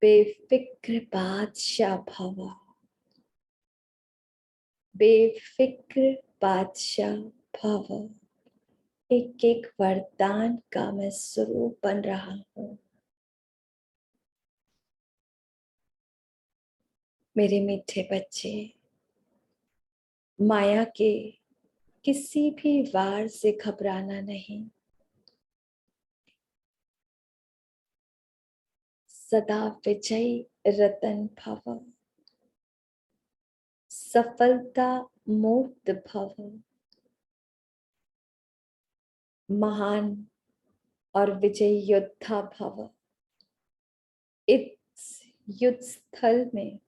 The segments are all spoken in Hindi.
बेफिक्र बादशाह भव, बेफिक्र बादशाह भव। एक एक वरदान का मैं स्वरूप बन रहा हूँ। मेरे मीठे बच्चे, माया के किसी भी वार से घबराना नहीं। सदा विजयी रतन भव, सफलता मूर्त भव। महान और विजयी योद्धा भव। इस युद्ध स्थल में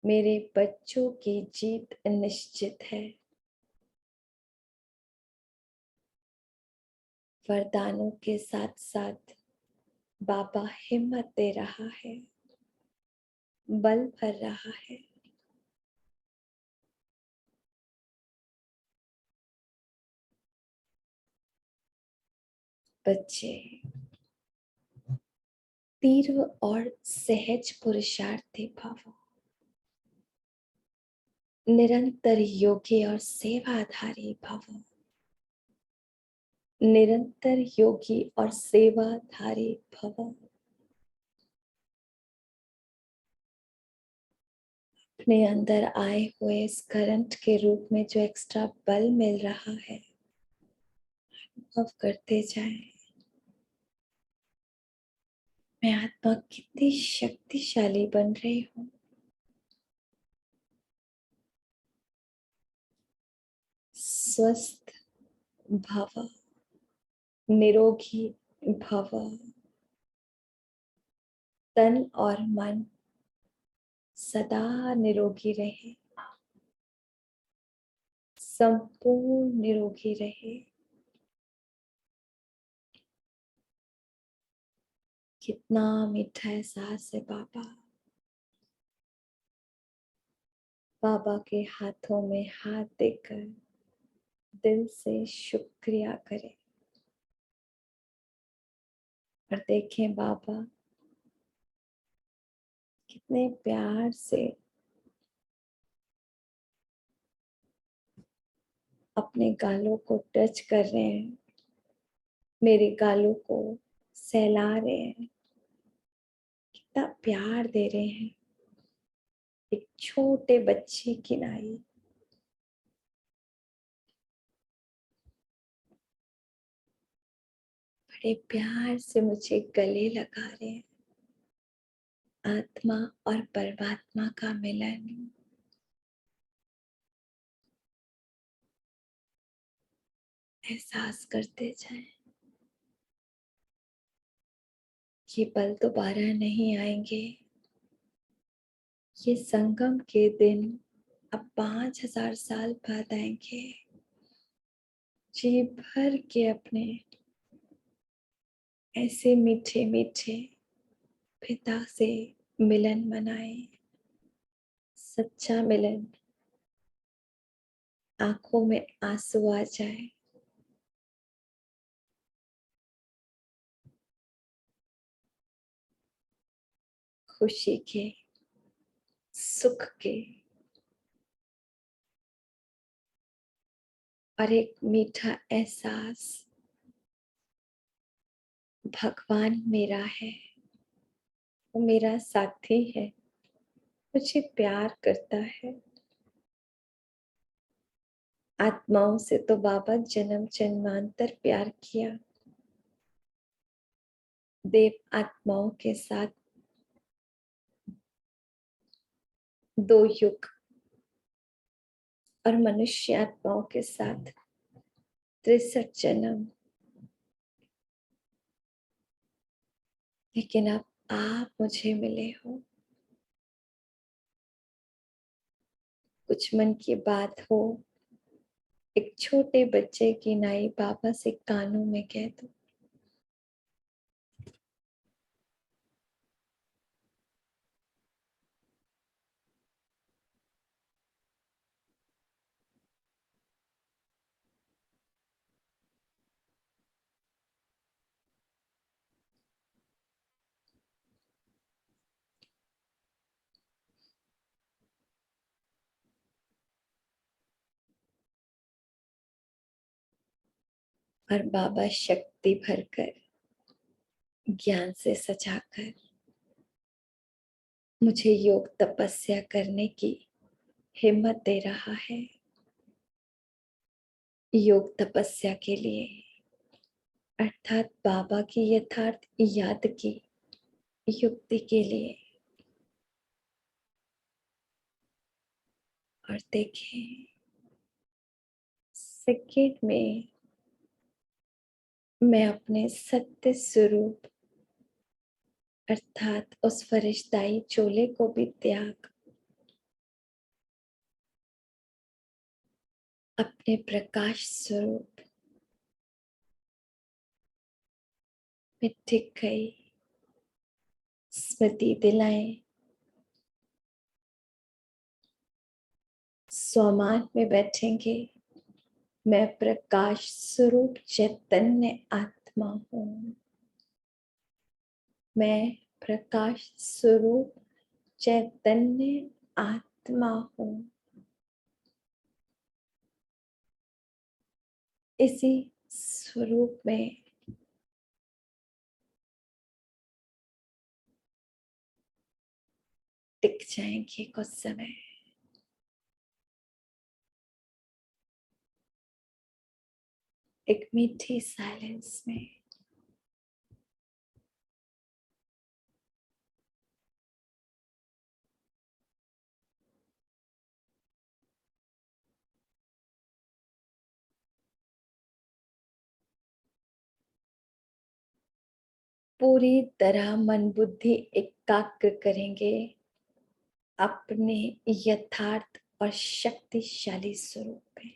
मेरे बच्चों की जीत निश्चित है। वरदानों के साथ साथ बाबा हिम्मत दे रहा है, बल भर रहा है। बच्चे, तीव्र और सहज पुरुषार्थी भव, निरंतर योगी और सेवाधारी भव। निरंतर योगी और सेवाधारी भव। अपने अंदर आए हुए इस करंट के रूप में जो एक्स्ट्रा बल मिल रहा है, अनुभव करते जाएं। मैं आत्मा कितनी शक्तिशाली बन रही हूँ। स्वस्थ भव, निरोगी भव। तन और मन सदा निरोगी रहे, संपूर्ण निरोगी रहे। कितना मीठा एहसास है बाबा। बाबा के हाथों में हाथ देकर दिल से शुक्रिया करें और देखें बाबा कितने प्यार से अपने गालों को टच कर रहे हैं, मेरे गालों को सहला रहे हैं, कितना प्यार दे रहे हैं। एक छोटे बच्चे की नाई बड़े प्यार से मुझे गले लगा रहे हैं। आत्मा और परमात्मा का मिलन। एहसास करते जाएं। ये पल दोबारा नहीं आएंगे। ये संगम के दिन अब 5000 साल बाद आएंगे। जी भर के अपने ऐसे मीठे मीठे पिता से मिलन मनाए। सच्चा मिलन, आंखों में आंसू आ जाए। खुशी के, सुख के और एक मीठा एहसास, भगवान मेरा है, वो मेरा साथी है, मुझे प्यार करता है। आत्माओं से तो बाबा जन्म जन्मांतर प्यार किया, देव आत्माओं के साथ 2 युग और मनुष्य आत्माओं के साथ 63 जन्म। लेकिन अब आप मुझे मिले हो। कुछ मन की बात हो, एक छोटे बच्चे की नाई बाबा से कानों में कह दो। और बाबा शक्ति भरकर, ज्ञान से सजाकर मुझे योग तपस्या करने की हिम्मत दे रहा है। योग तपस्या के लिए अर्थात बाबा की यथार्थ याद की युक्ति के लिए। और देखें, सेकंड में मैं अपने सत्य स्वरूप अर्थात उस फरिश्ताई चोले को भी त्याग अपने प्रकाश स्वरूप में टिक गई। स्मृति दिलाएं, स्वमान में बैठेंगे। मैं प्रकाश स्वरूप चैतन्य आत्मा हूँ। मैं प्रकाश स्वरूप चैतन्य आत्मा हूँ। इसी स्वरूप में टिक जाएंगे कुछ समय। एक मीठी साइलेंस में पूरी तरह मन बुद्धि एकाग्र करेंगे अपने यथार्थ और शक्तिशाली स्वरूप में।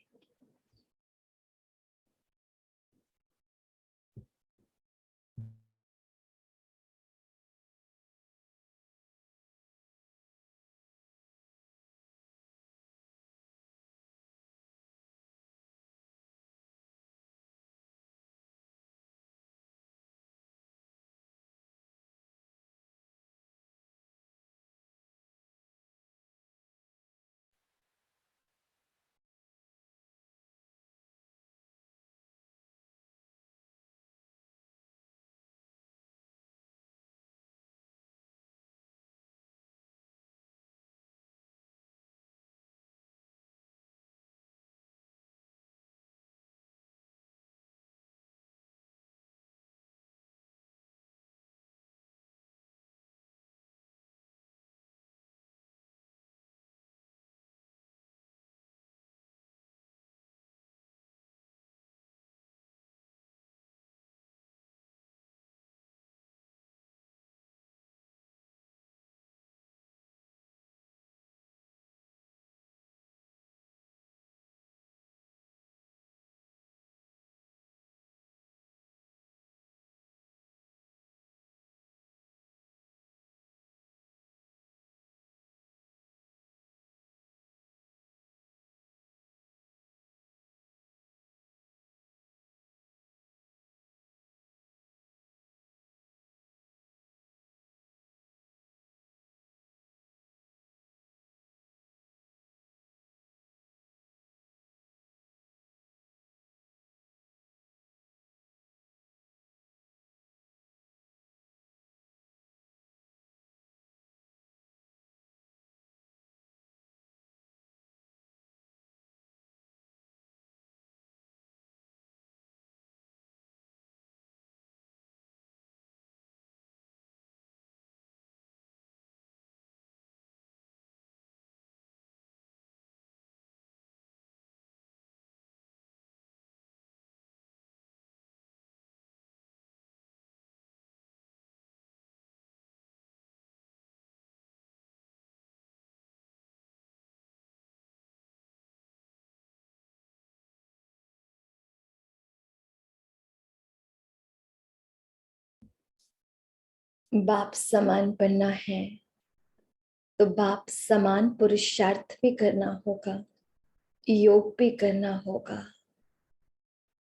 बाप समान बनना है तो बाप समान पुरुषार्थ भी करना होगा, योग भी करना होगा,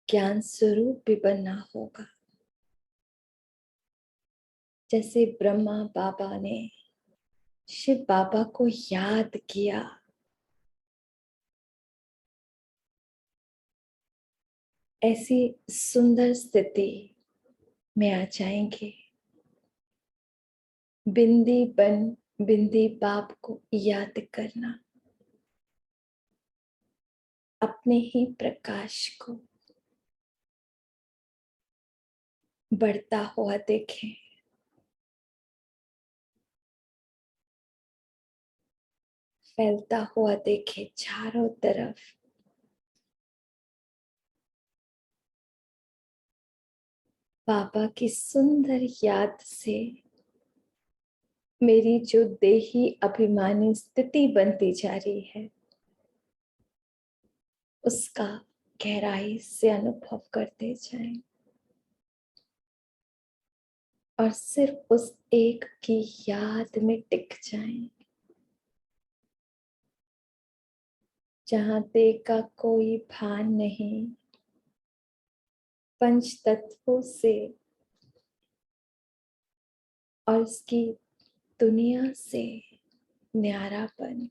ज्ञान स्वरूप भी बनना होगा। जैसे ब्रह्मा बाबा ने शिव बाबा को याद किया, ऐसी सुंदर स्थिति में आ जाएंगे। बिंदी बन बिंदी बाप को याद करना, अपने ही प्रकाश को बढ़ता हुआ देखें। फैलता हुआ देखें चारों तरफ। बाबा की सुंदर याद से मेरी जो देही अभिमानी स्थिति बनती जा रही है, उसका गहराई से अनुभव करते जाएं और सिर्फ उस एक की याद में टिक जाएं, जहां देह का कोई भान नहीं, पंच तत्वों से और उसकी दुनिया से न्यारापन।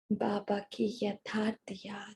बाबा की यथार्थ याद।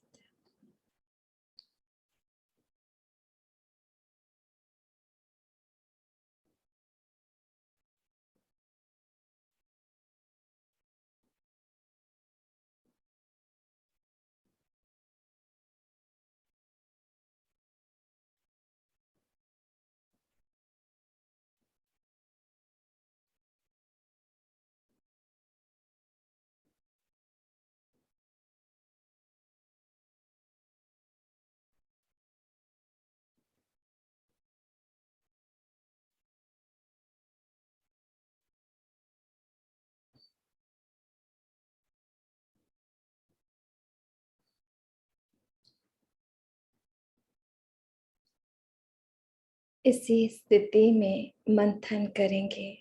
इसी स्थिति में मंथन करेंगे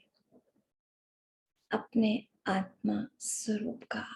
अपने आत्मा स्वरूप का।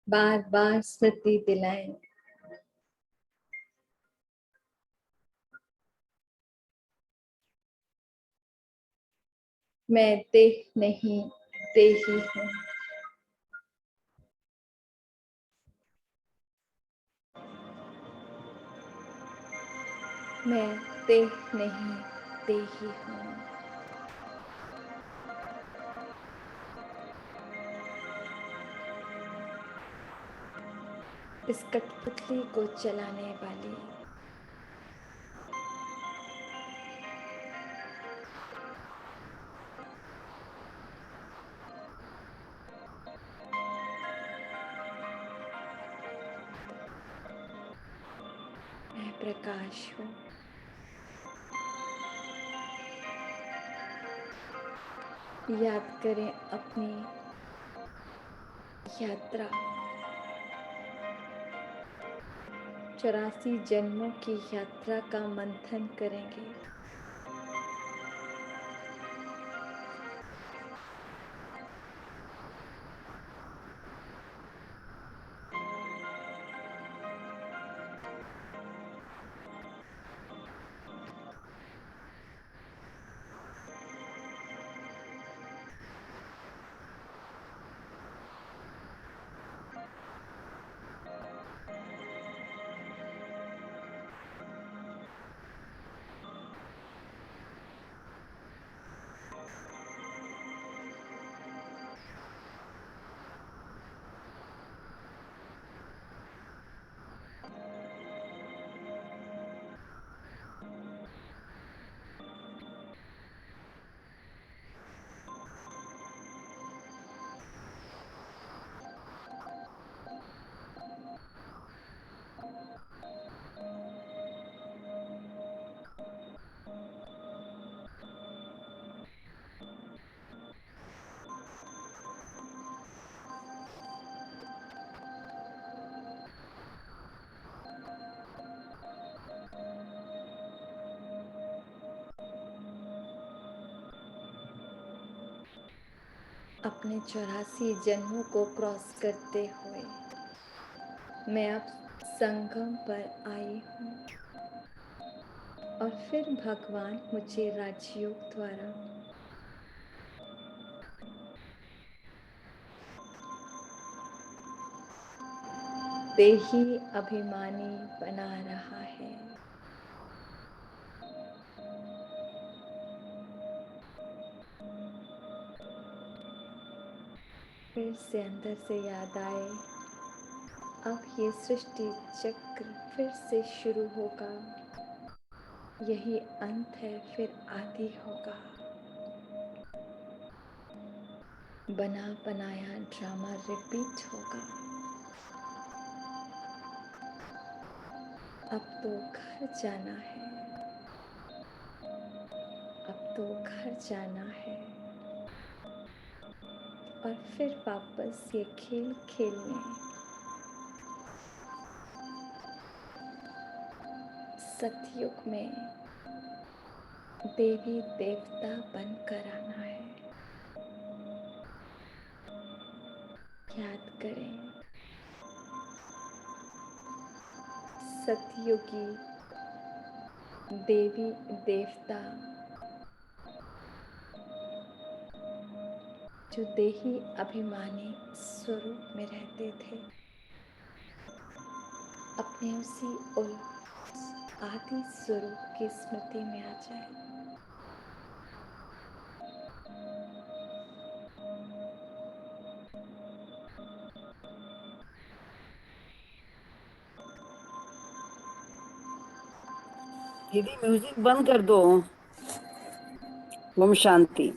बार बार स्मृति दिलाएं, मैं देह नहीं देही हूँ। मैं देह नहीं देही हूँ। इस कठपुतली को चलाने वाली प्रकाश हो। याद करें अपनी यात्रा, 84 जन्मों की यात्रा का मंथन करेंगे। अपने 84 जन्मों को क्रॉस करते हुए मैं अब संगम पर आई हूँ और फिर भगवान मुझे राजयोग द्वारा देही अभिमानी बना रहा है। फिर से अंदर से याद आए, अब ये सृष्टि चक्र फिर से शुरू होगा, यही अंत है फिर आदि होगा। बना बनाया ड्रामा रिपीट होगा। अब तो घर जाना है, अब तो घर जाना है और फिर वापस ये खेल खेलने, सतयुग में देवी देवता बनकर आना है। याद करें, सतयुगी देवी देवता जो देही अभिमानी स्वरूप में रहते थे, अपने उसी आदि स्वरूप की स्मृति में आ जाए। दीदी म्यूजिक बंद कर दो। ओम शांति।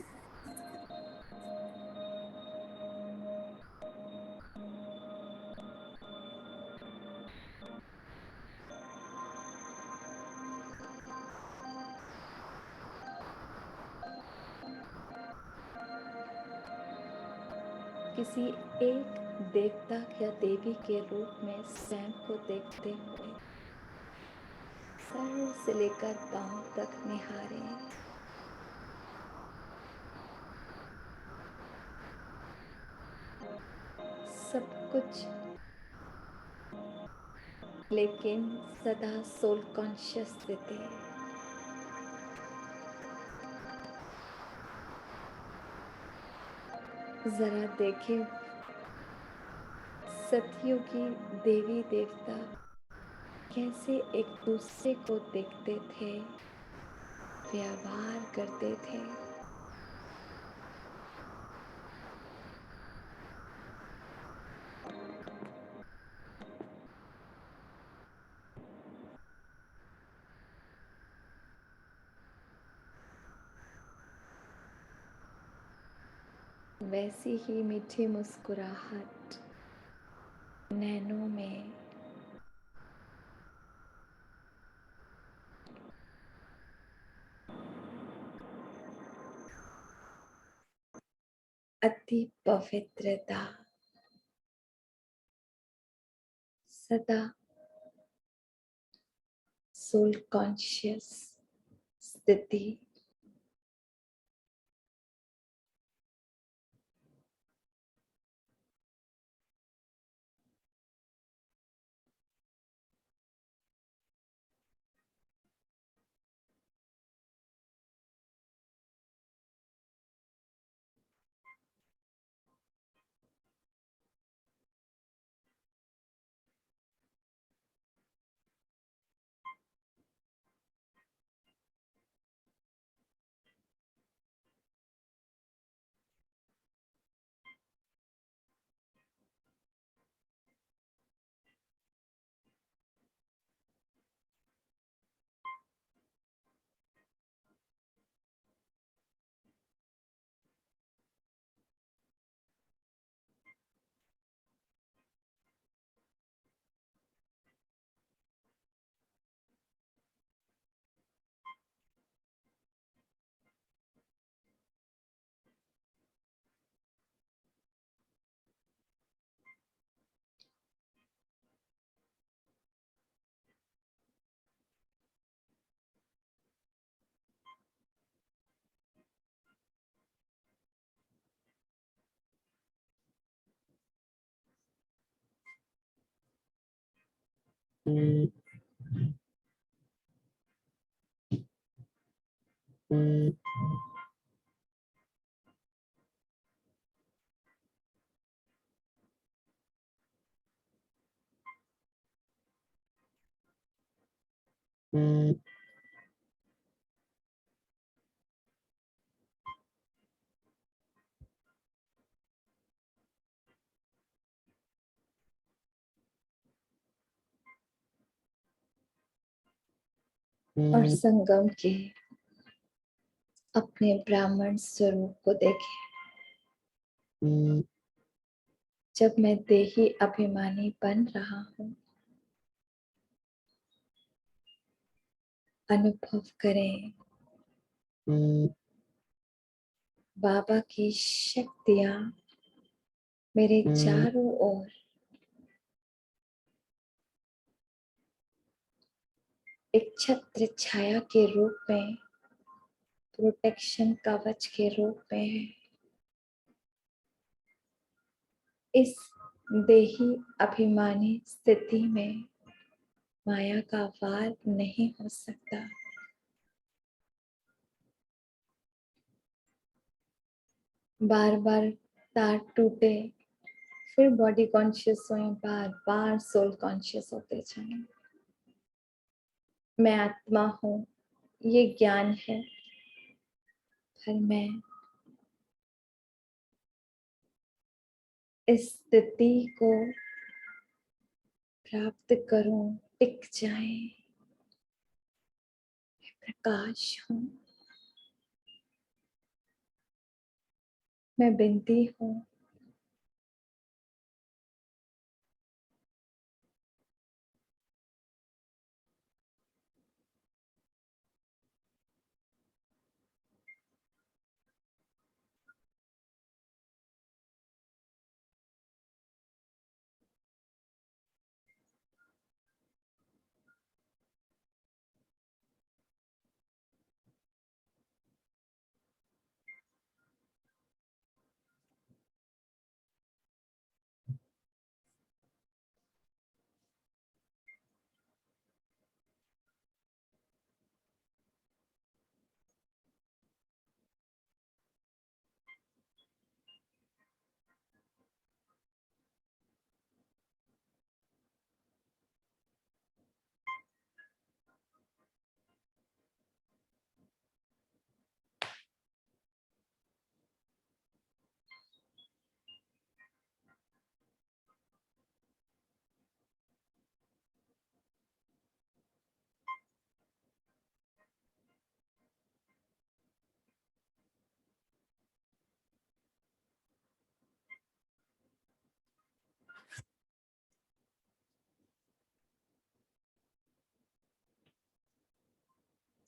किसी एक देवता या देवी के रूप में स्वयं को देखते हुए सर से लेकर पांव तक निहारें। सब कुछ, लेकिन सदा सोल कॉन्शियस स्थिति। जरा देखें, सतयुगी देवी देवता कैसे एक दूसरे को देखते थे, व्यवहार करते थे। वैसी ही मीठी मुस्कुराहट नैनों में, अति पवित्रता, सदा सोल कॉन्शियस स्थिति, और संगम के अपने ब्राह्मण स्वरूप को देखें। जब मैं देही अभिमानी बन रहा हूं, अनुभव करें बाबा की शक्तियां मेरे चारों ओर एक छत्र छाया के रूप में, प्रोटेक्शन कवच के रूप में है। इस देही अभिमानी स्थिति में माया का वार नहीं हो सकता। बार बार तार टूटे, फिर बॉडी कॉन्शियस हुए, बार बार सोल कॉन्शियस होते जाएं। मैं आत्मा हूँ, ये ज्ञान है, पर मैं इस स्थिति को प्राप्त करूं, टिक जाए। प्रकाश हूँ, मैं बिनती हूँ,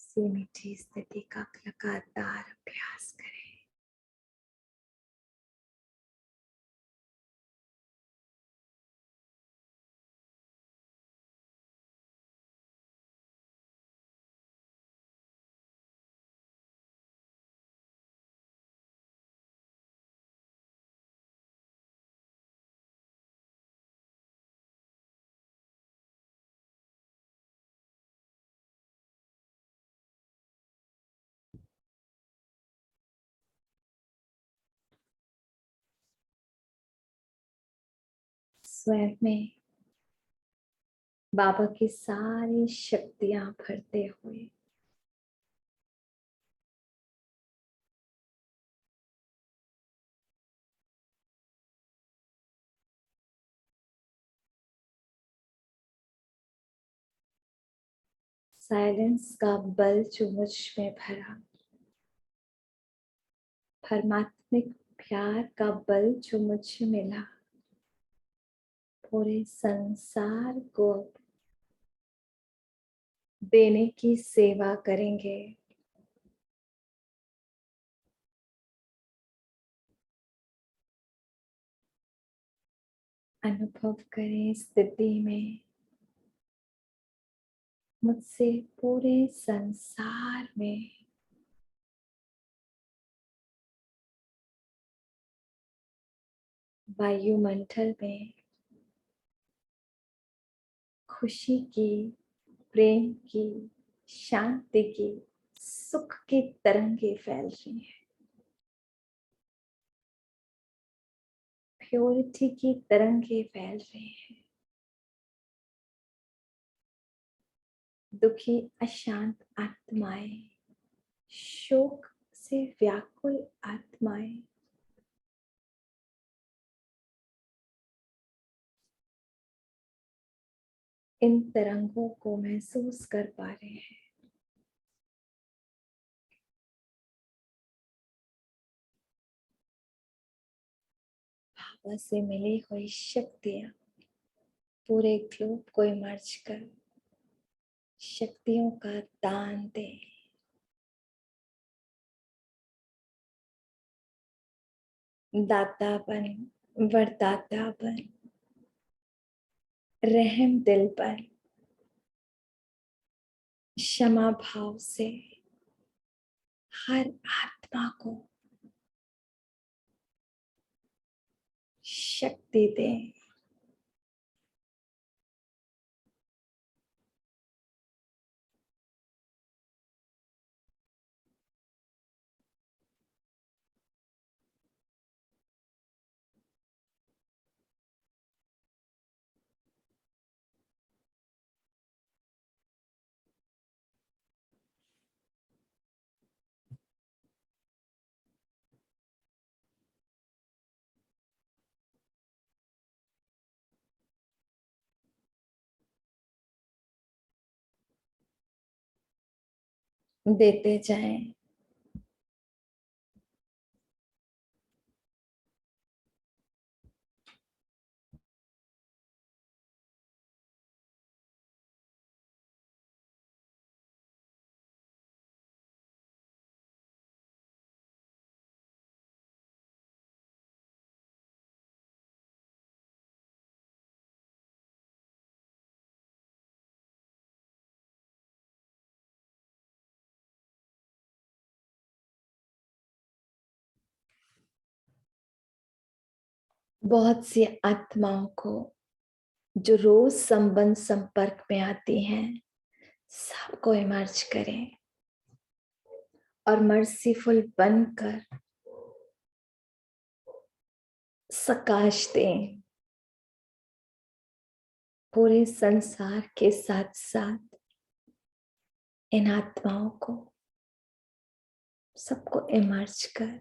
इसी मीठी स्थिति का लगातार अभ्यास करें। स्वयं में बाबा की सारी शक्तियां भरते हुए साइलेंस का बल जो मुझ में भरा, परमात्मिक प्यार का बल जो मुझे मिला, पूरे संसार को देने की सेवा करेंगे। अनुभव करें स्थिति में मुझसे पूरे संसार में वायुमंडल में खुशी की, प्रेम की, शांति की, सुख की तरंगे फैल रही हैं। प्योरिटी की तरंगे फैल रही हैं। दुखी अशांत आत्माएं, शोक से व्याकुल आत्माएं इन तरंगों को महसूस कर पा रहे हैं। बाबा से मिली हुई शक्तियां पूरे ग्लोब को इमर्ज कर शक्तियों का दान दें। दाता बन, वरदाता बन, रहम दिल पर क्षमा भाव से हर आत्मा को शक्ति दें। देते जाएं। बहुत सी आत्माओं को जो रोज संबंध संपर्क में आती हैं, सबको इमर्ज करें और मर्सीफुल बनकर सकाश दें पूरे संसार के साथ साथ इन आत्माओं को, सबको इमर्ज कर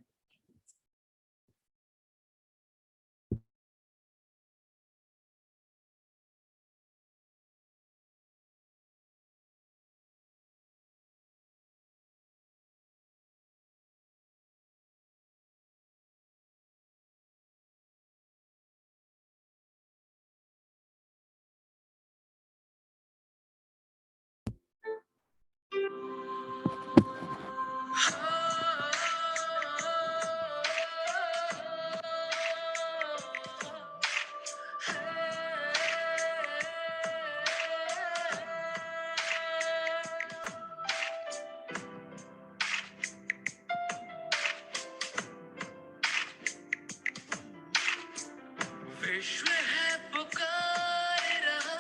विश्व है पुकार रहा,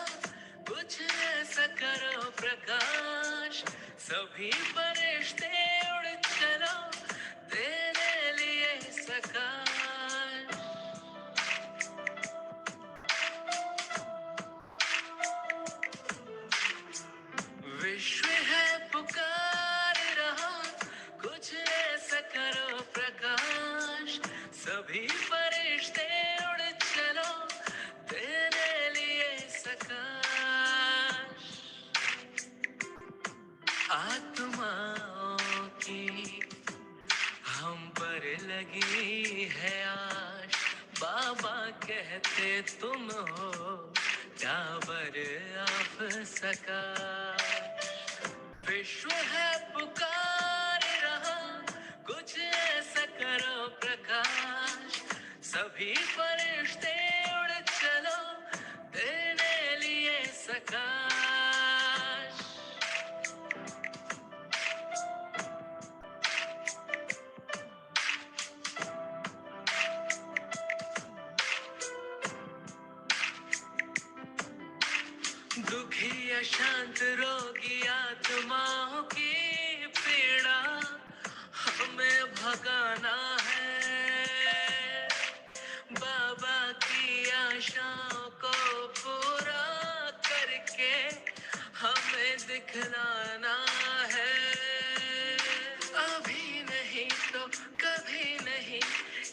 कुछ ऐसा करो प्रकाश, सभी फरिश्ते उड़ चलो तेरे लिए सकाश। आत्माओं की हम पर लगी है आश। बाबा कहते तुम हो टावर ऑफ सका। विश्व है पुकार रहा, कुछ ऐसा करो प्रकाश। सभी फरिश्ते उड़ चलो, तेरे लिए सकाश। दुखी अशांत रोगी आत्माओं की पीड़ा हमें भगाना है। बाबा की आशाओं को पूरा करके हमें दिखलाना है। अभी नहीं तो कभी नहीं,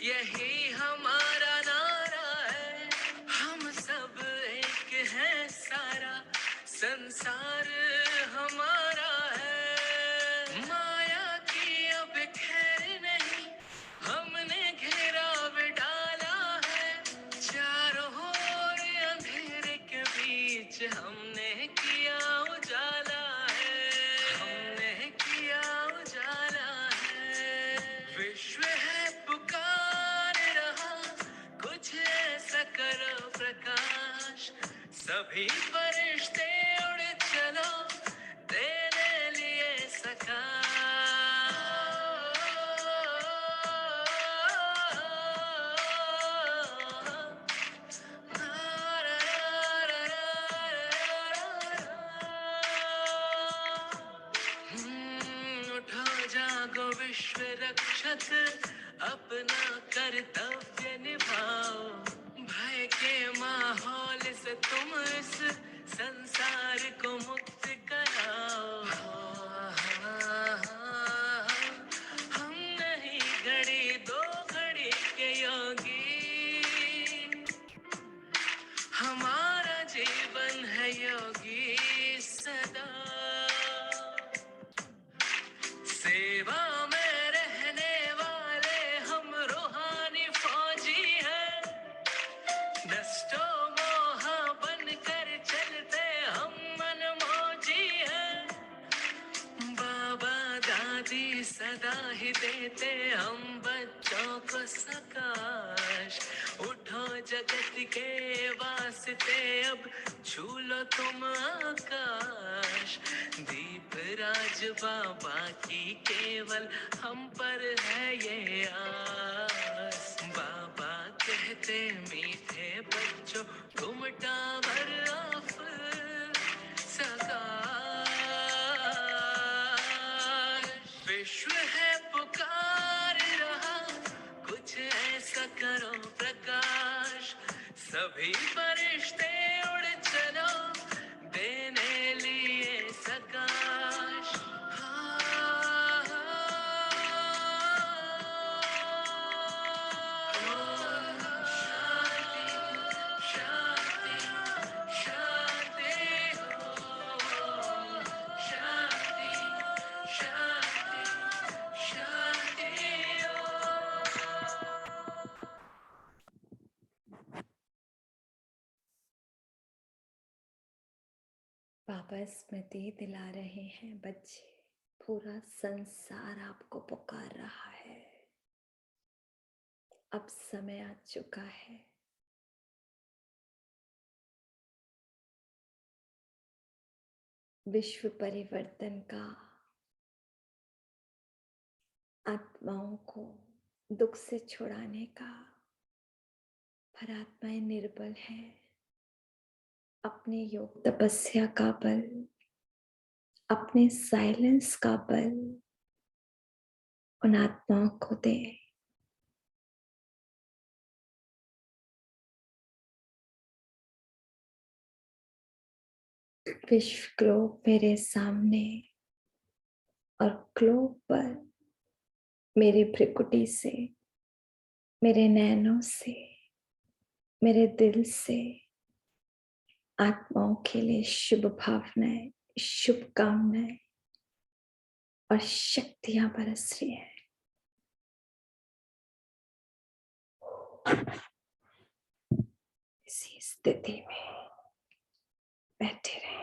यही हमारा नारा है। हम सब एक हैं, सारा संसार हमारा है। माया की अब खैर नहीं, हमने घेराव डाला है। चारों ओर अंधेरे के बीच हमने किया उजाला है। हमने किया उजाला है। विश्व है पुकार रहा, कुछ ऐसा करो प्रकाश। सभी फरिश्ते उड़ चलो, तेरे लिए सकाश। उठो जागो विश्व रक्षक, अपना कर्तव्य निभाओ। भय के माहौल से तुम इस संसार को मुक्त कराओ। हम नहीं घड़ी दो घड़ी के योगी, हमारा जीवन है योगी सदा। सेवा में रहने वाले हम रूहानी फौजी हैं। नष्टो मोह बनकर चलते हम मनमौजी हैं। बाबा दादी सदा ही देते हम बच्चों को सकाश। उठो जगत के वास्ते अब छू लो तुम आकाश। दीप राज बाबा की केवल हम पर है ये आस। बाबा कहते मीठे बच्चों तुम टावर ऑफ सकाश। विश्व है पुकार रहा, कुछ ऐसा करो प्रकाश। सभी फरिश्ते उड़ चलो, देने लिए सकाश। शांति शांति शांति शांति शांति। बाबा स्मृति दिला रहे हैं बच्चे, पूरा संसार आपको पुकार रहा है। अब समय आ चुका है। विश्व परिवर्तन का, आत्माओं को दुख से छुड़ाने का। पर आत्माएं निर्बल हैं। अपने योग तपस्या का बल, अपने साइलेंस का बल उन आत्माओं को दे। विश्व ग्लोब मेरे सामने, और ग्लोब पर मेरी भ्रिकुटी से, मेरे नैनों से, मेरे दिल से आत्माओं के लिए शुभ भावनाएं, शुभकामनाएं और शक्तियां बरस रही है। इसी स्थिति में बैठे रहे।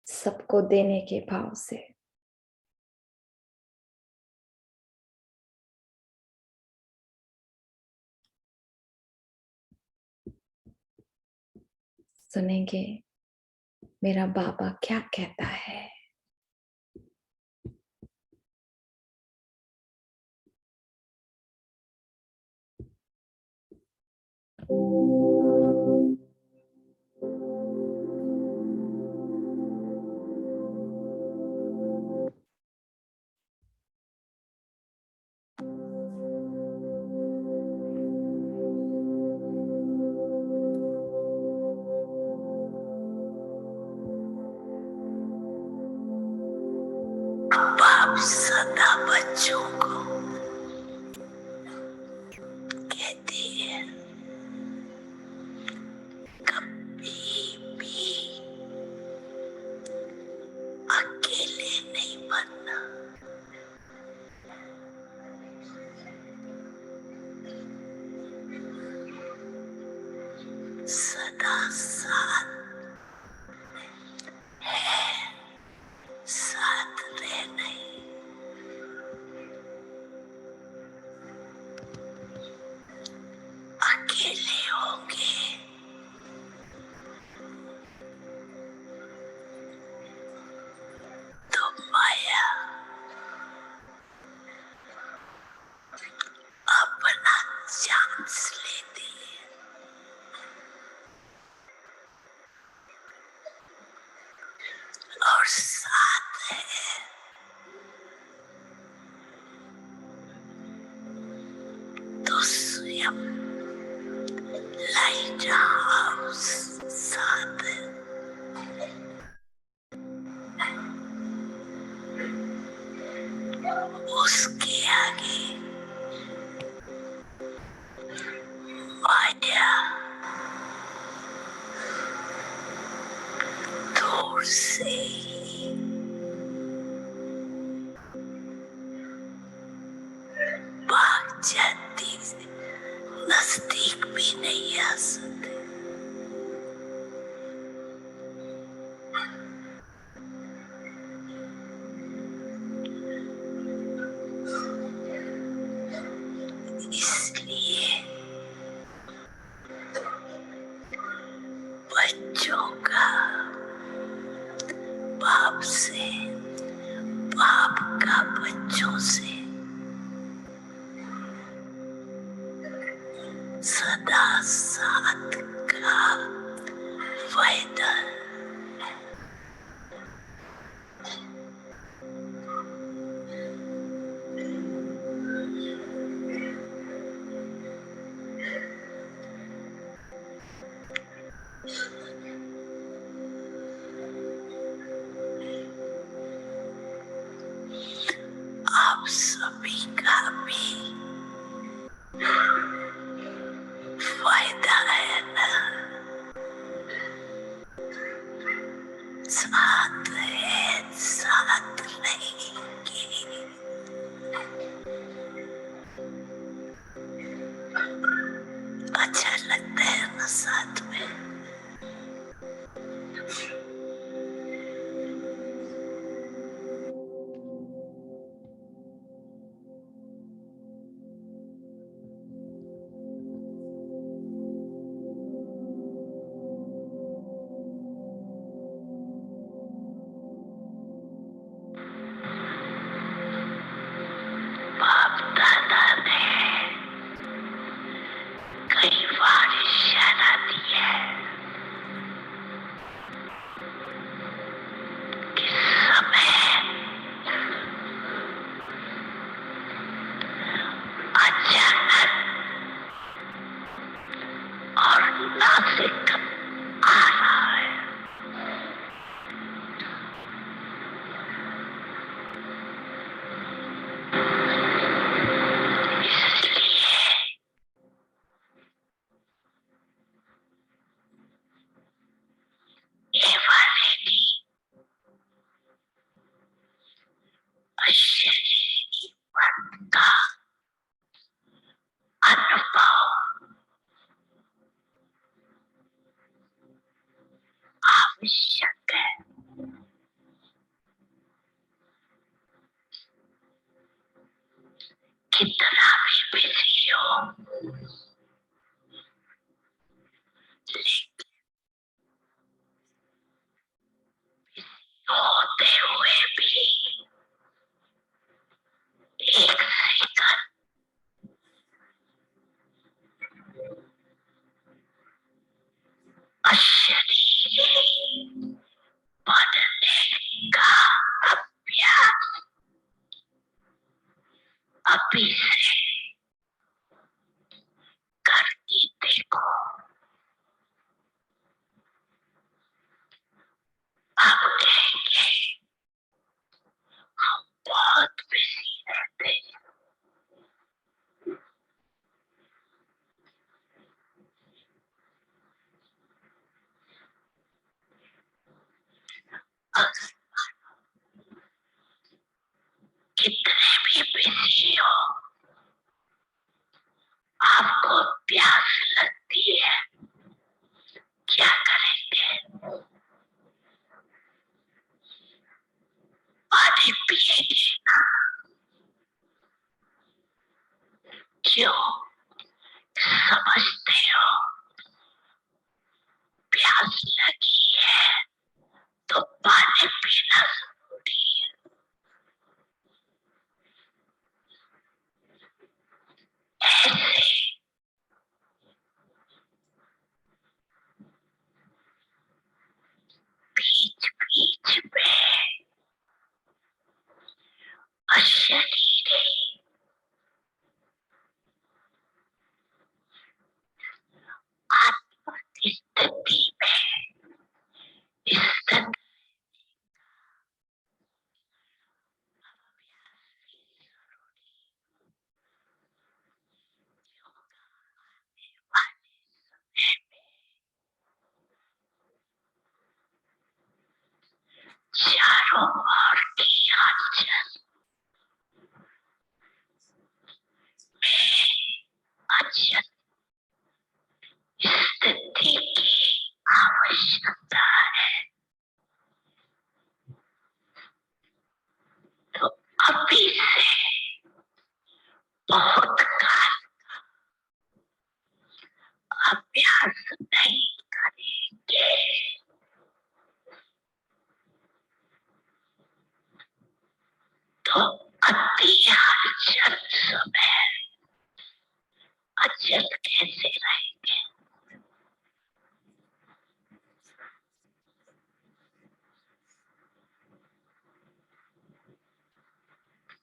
सबको देने के भाव से सुनेंगे मेरा बाबा क्या कहता है। बाप सदा बच्चों को कहते हैं कभी भी अकेले नहीं बनना। सदा साथ है, साथ रहना ही। अकेले होंगे तो माया अपना चांस लेती है। और साथ है तो स्वयं लाइट हाउस साथ है। उसके आगे माया दूर से ही भाग जाती, नजदीक भी नहीं आ सकते। इसलिए बच्चों का बाप से, बाप का बच्चों से सदा साथ का वायदा। आप सभी का भी फायदा है ना, साथ है साथ रहेंगे, अच्छा लगता है ना साथ में। बाप दादा ने कई बार इशारा दिया कि समय अचानक और नासिक आ रहा है। इसलिए एवरेडी शरीर का अनुभव आवश्यक है। कितना भी बिजी हो, लेकिन होते हुए भी एक सेकंड अशरीरी बनने का अभ्यास अभी से करके देखो। आप कहेंगे हम बहुत बिजी रहते हैं। अगर कितने भी बिजी हो, आपको प्यास लगती है, क्या करेंगे? पानी पिएंगे ना? क्यों? समझते हो प्यास लगी है तो पानी पीना जरूरी है। ऐसे बीच बीच में अशरीरी आत्म स्थिति में स्थित चारों ओर की हलचल में अचल स्थिति की आवश्यकता है। तो अभी से बहुत काल अभ्यास नहीं करेंगे तो अति हलचल समय अचल कैसे रहेंगे?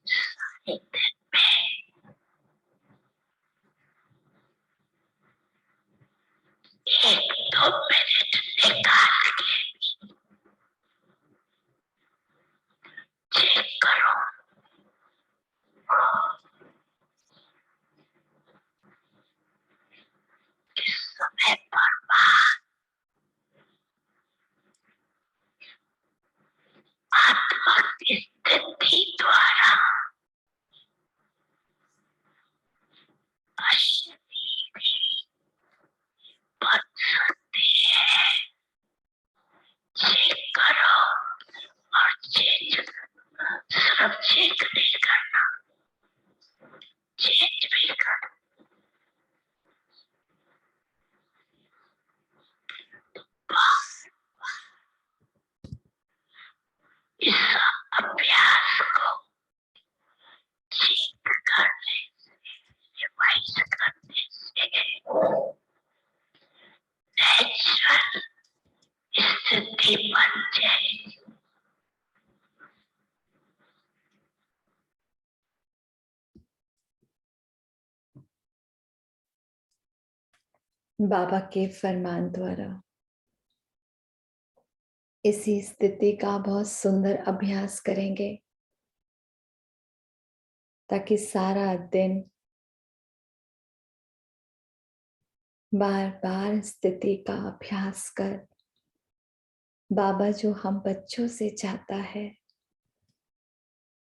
सारे दिन में 1-2 मिनट निकाल के चेक करो चेक नहीं करना, चेंज भी कर। इस अभ्यास को चेक करने से, रिवाइज करने से नेचुरल स्थिति बन जाएगी। बाबा के फरमान द्वारा इसी स्थिति का बहुत सुंदर अभ्यास करेंगे ताकि सारा दिन बार बार स्थिति का अभ्यास कर बाबा जो हम बच्चों से चाहता है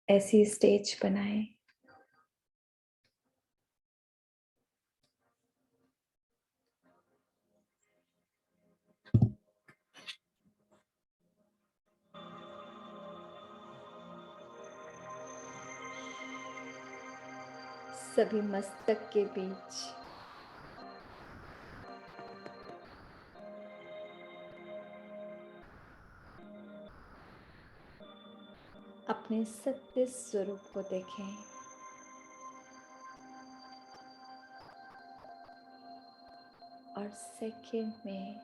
ऐसी स्टेज बनाए। सभी मस्तक के बीच अपने सत्य स्वरूप को देखें। और सेकंड में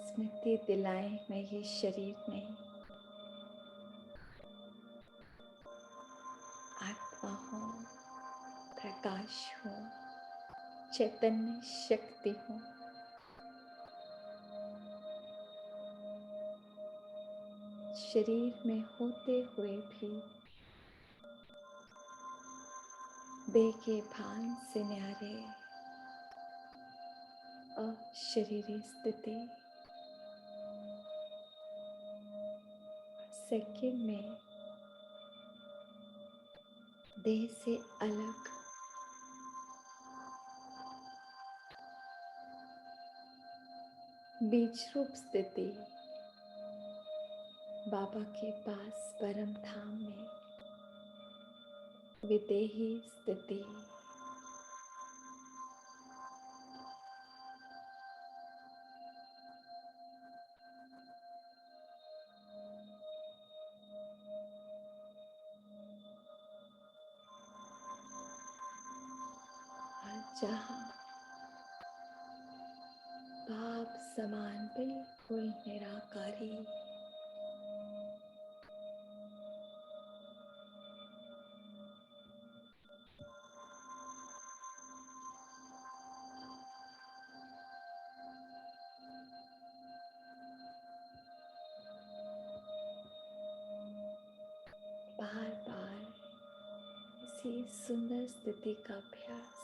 स्मृति दिलाएं, मैं ये शरीर नहीं, आत्मा हूँ, प्रकाश हूँ, चैतन्य शक्ति हूँ। शरीर में होते हुए भी देह के भान से न्यारे अशरीरी स्थिति। सेकंड में देह से अलग बीज रूप स्थिति बाबा के पास परम धाम में विदेही स्थिति। जहाँ बाप समान बिल्कुल निराकारी बार बार इसी सुंदर स्थिति का अभ्यास।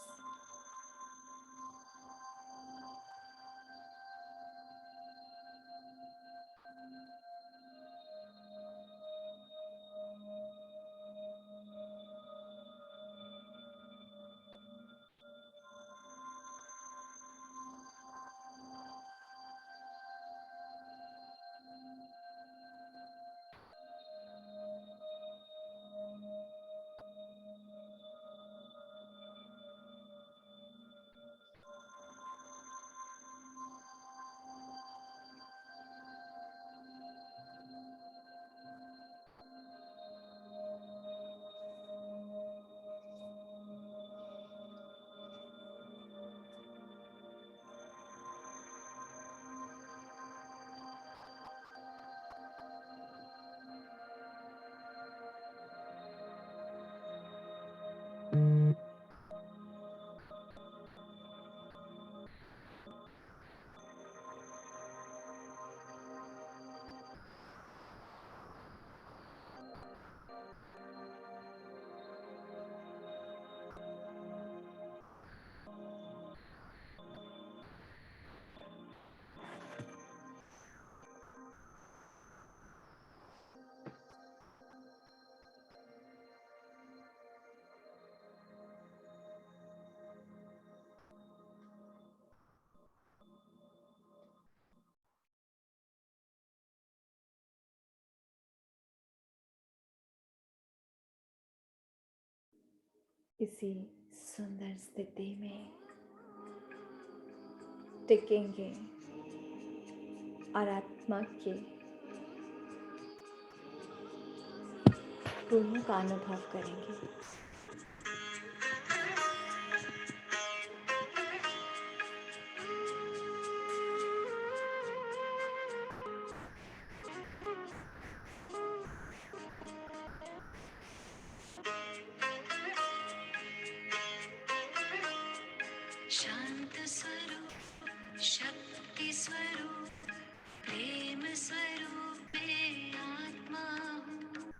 इसी सुंदर स्थिति में टिकेंगे और आत्मा के गुणों का अनुभव करेंगे। शांत स्वरूप, शक्ति स्वरूप, प्रेम स्वरूप में आत्मा हूँ।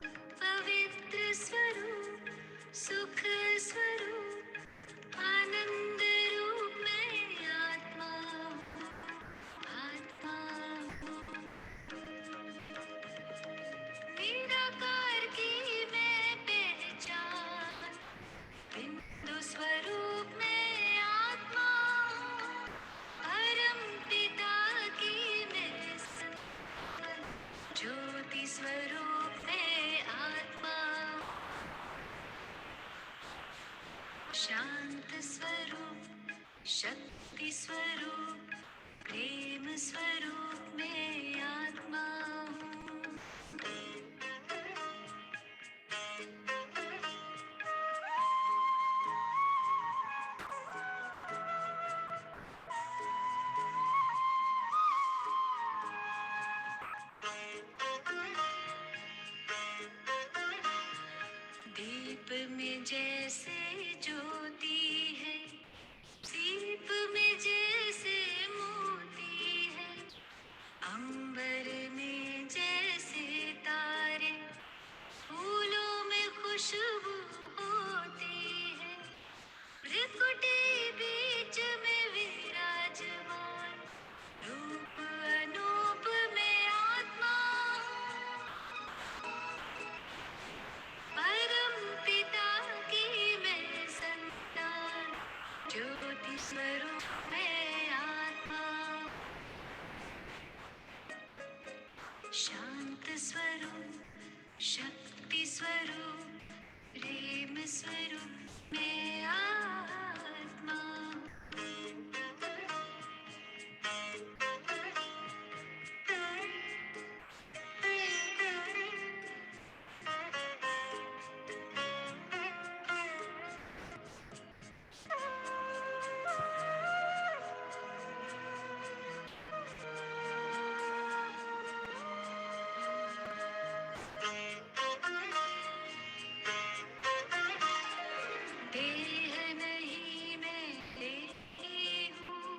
पवित्र स्वरूप, सुख स्वरूप, आनंद रूप में आत्मा हूँ। आत्मा हूँ। निराकार की मैं पहचान, बिंदु स्वरूप में आत्मा हूँ। परम पिता की मैं संतान, ज्योति स्वरूप में आत्मा हूँ। शांत स्वरूप, शक्ति स्वरूप, प्रेम स्वरूप में आत्मा हूँ। दीप में जैसे ज्योति है, दीप में जैसे मोती है, अंबर में जैसे तारे, फूलों में खुशबू होती है। त्रिकुटी बीच में विराजमान, रूप अनूप में आत्मा हूँ। परम पिता की मैं संतान, ज्योति स्वरूप में आत्मा हूँ। शांत स्वरूप, शक्ति स्वरूप, प्रेम स्वरूप में आत्मा देह नहीं मैं देही हूँ,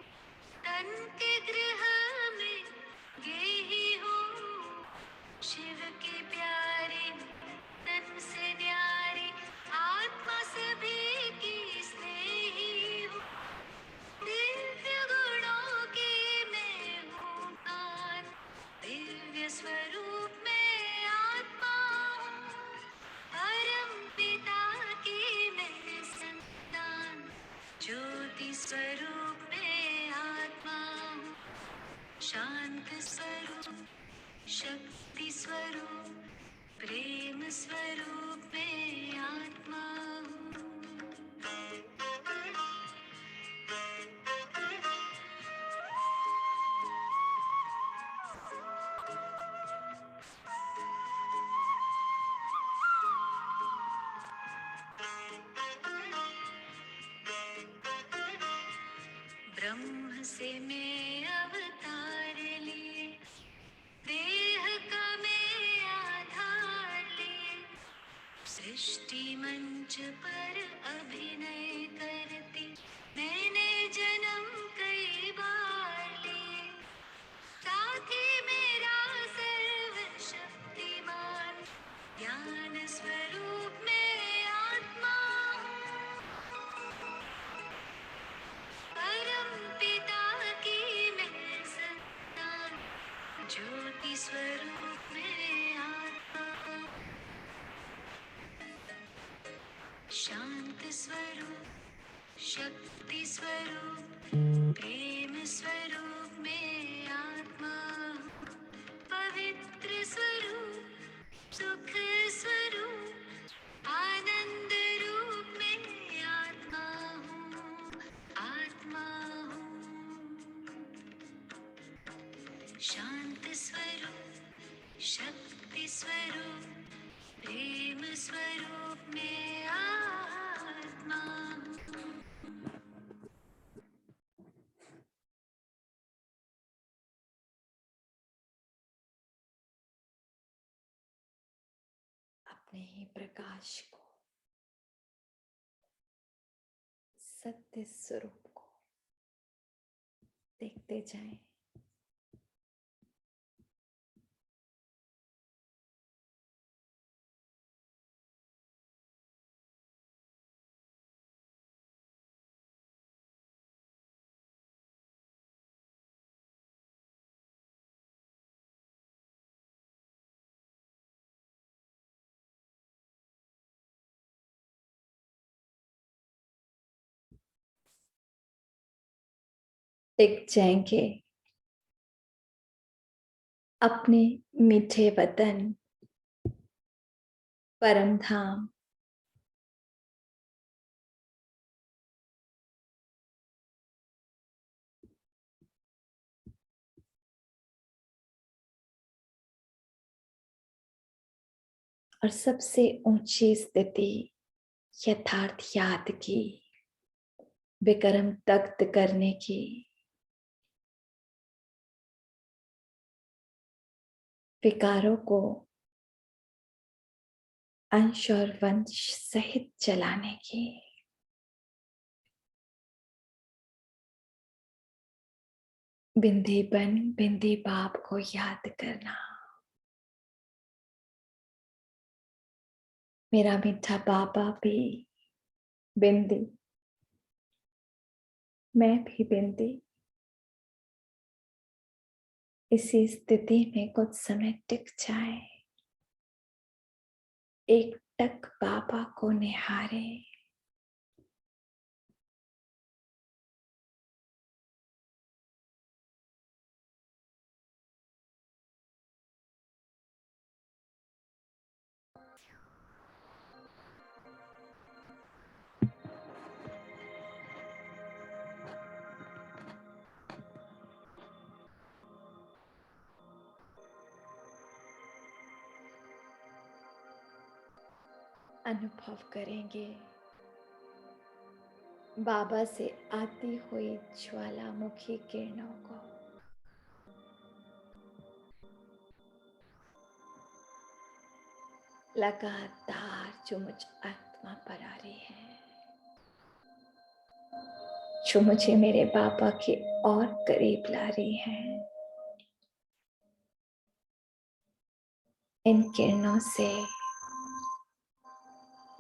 तन के गृह में गेही हूँ। शिव की प्यारी, तन से न्यारी, आत्मा सभी की स्नेही हूँ। दिव्य गुणों की मैं हूँ खान, दिव्य स्वरूप में आत्मा हूँ। परम पिता की मैं संतान, ज्योति स्वरूप में आत्मा हूँ। शांत स्वरूप, शक्ति स्वरूप, प्रेम स्वरूप में आत्मा हूँ। ब्रह्म से मैं अवतार लिए, देह का मैं आधार लिए, सृष्टि मंच पर अभिनय करती मैंने जन्म कई बार लिए। साथी मेरा सर्वशक्तिमान, ज्ञान स्वरूप में आत्मा हूँ। परम पिता की मैं संतान, ज्योति स्वरूप में आत्मा हूँ। शांत स्वरूप, शक्ति स्वरूप, प्रेम स्वरूप में आत्मा हूँ। पवित्र स्वरूप, सुख स्वरूप, आनंद रूप में शांति स्वरूप शक्ति स्वरूप प्रेम स्वरूप में आत्मा हूँ। अपने ही प्रकाश को, सत्य स्वरूप को देखते जाएं। टिक जाएंगे अपने मीठे वतन परम धाम, और सबसे ऊंची स्थिति यथार्थ याद की, विक्रम तख्त करने की, विकारों को अंश और वंश सहित चलाने की, बिंदी बन बिंदी बाप को याद करना। मेरा मीठा बाबा भी बिंदी, मैं भी बिंदी। इसी स्थिति में कुछ समय टिक जाए, एक टक बाबा को निहारे। अनुभव करेंगे बाबा से आती हुई ज्वालामुखी किरणों को। लगातार जो मुझ आत्मा पर आ रही है, जो मुझे मेरे बाबा के और करीब ला रही है। इन किरणों से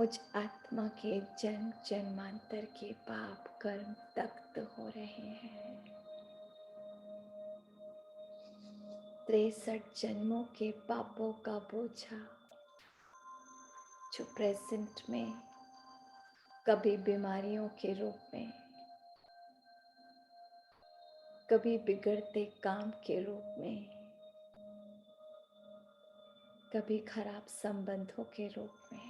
मुझ आत्मा के जन्म जन्मांतर के पाप कर्म तख्त हो रहे हैं। 63 जन्मों के पापों का बोझा जो प्रेजेंट में कभी बीमारियों के रूप में, कभी बिगड़ते काम के रूप में, कभी खराब संबंधों के रूप में,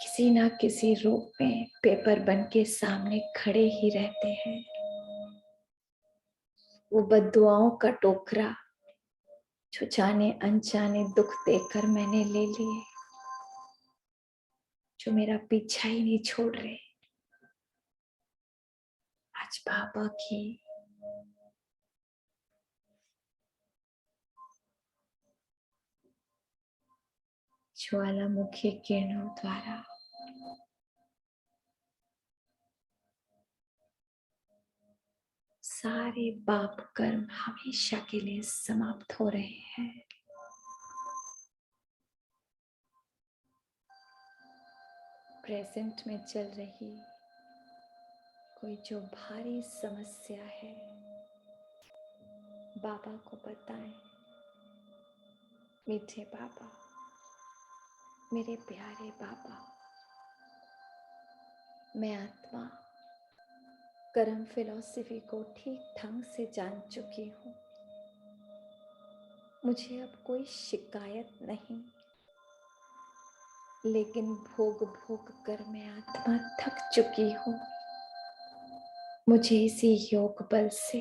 किसी ना किसी रूप में पेपर बन के सामने खड़े ही रहते हैं। वो बद्दुआओं का टोकरा जो जाने अनजाने दुख देकर मैंने ले लिए, जो मेरा पीछा ही नहीं छोड़ रहे। आज बाबा की ज्वालामुखी किरणों द्वारा सारे पाप कर्म हमेशा के लिए समाप्त हो रहे हैं। प्रेजेंट में चल रही कोई जो भारी समस्या है, बाबा को बताएं। मीठे बाबा, मेरे प्यारे बाबा, मैं आत्मा कर्म फिलॉसफी को ठीक ढंग से जान चुकी हूँ। मुझे अब कोई शिकायत नहीं, लेकिन भोग भोग कर मैं आत्मा थक चुकी हूँ। मुझे इसी योग बल से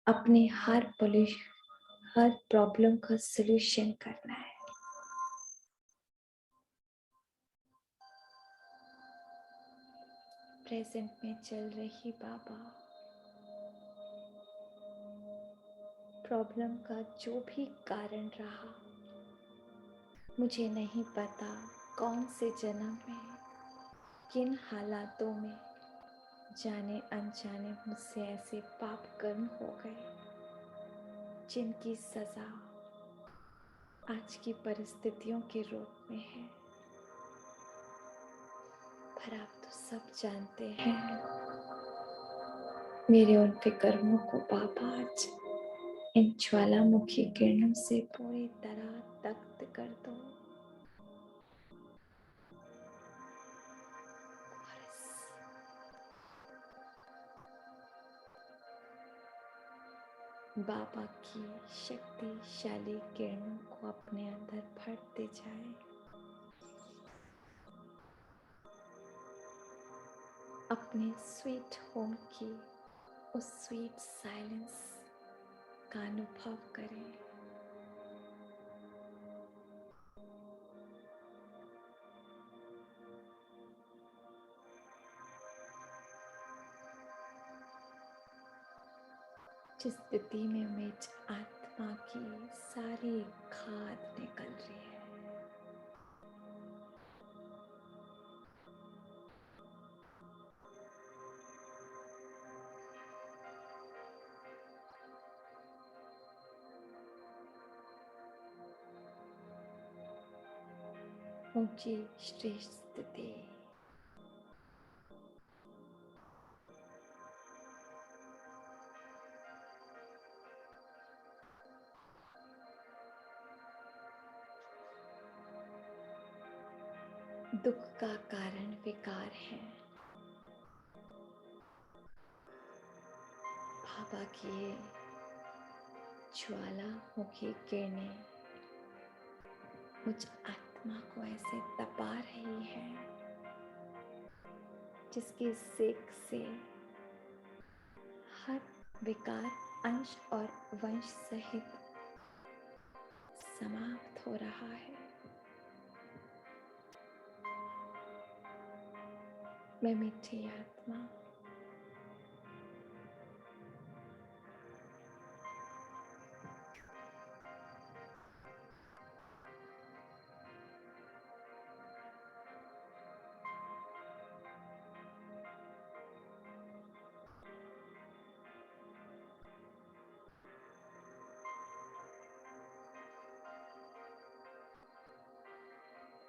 अपने हर प्रॉब्लम का सलूशन करना है। प्रेजेंट में चल रही बाबा प्रॉब्लम का जो भी कारण रहा, मुझे नहीं पता कौन से जन्म में किन हालातों में जाने अनजाने मुझसे ऐसे पाप कर्म हो गए जिनकी सजा आज की परिस्थितियों के रूप में है। पर आप तो सब जानते हैं, मेरे उन कर्मों को बाबा आज इन ज्वालामुखी किरणों से पूरी तरह दग्ध कर दो। और बाबा की शक्तिशाली किरणों को अपने अंदर भरते जाए। अपने स्वीट होम की उस स्वीट साइलेंस का अनुभव करें। जिस स्थिति में मेरी आत्मा की सारी खाद निकल रही है, ऊंची श्रेष्ठ स्थिति, दुख का कारण विकार है। बाबा की ज्वालामुखी किरणें मुझ आत्मा को ऐसे तपा रही है जिसकी सेक से हर विकार अंश और वंश सहित समाप्त हो रहा है। मैं मीठी आत्मा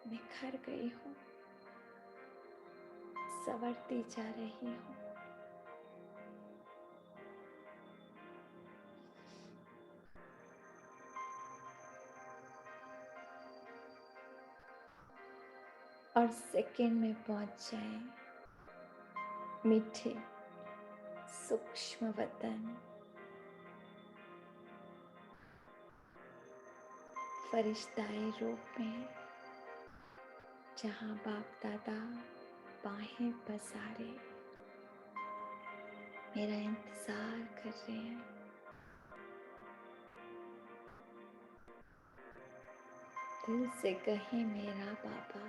निखर गई हूँ, संवरती जा रही हूँ। और सेकंड में पहुंच जाए मीठे सूक्ष्म वतन, फरिश्ताई रूप में, जहाँ बाप दादा बाहें पसारे मेरा इंतजार कर रहे हैं। दिल से कहे मेरा बाबा,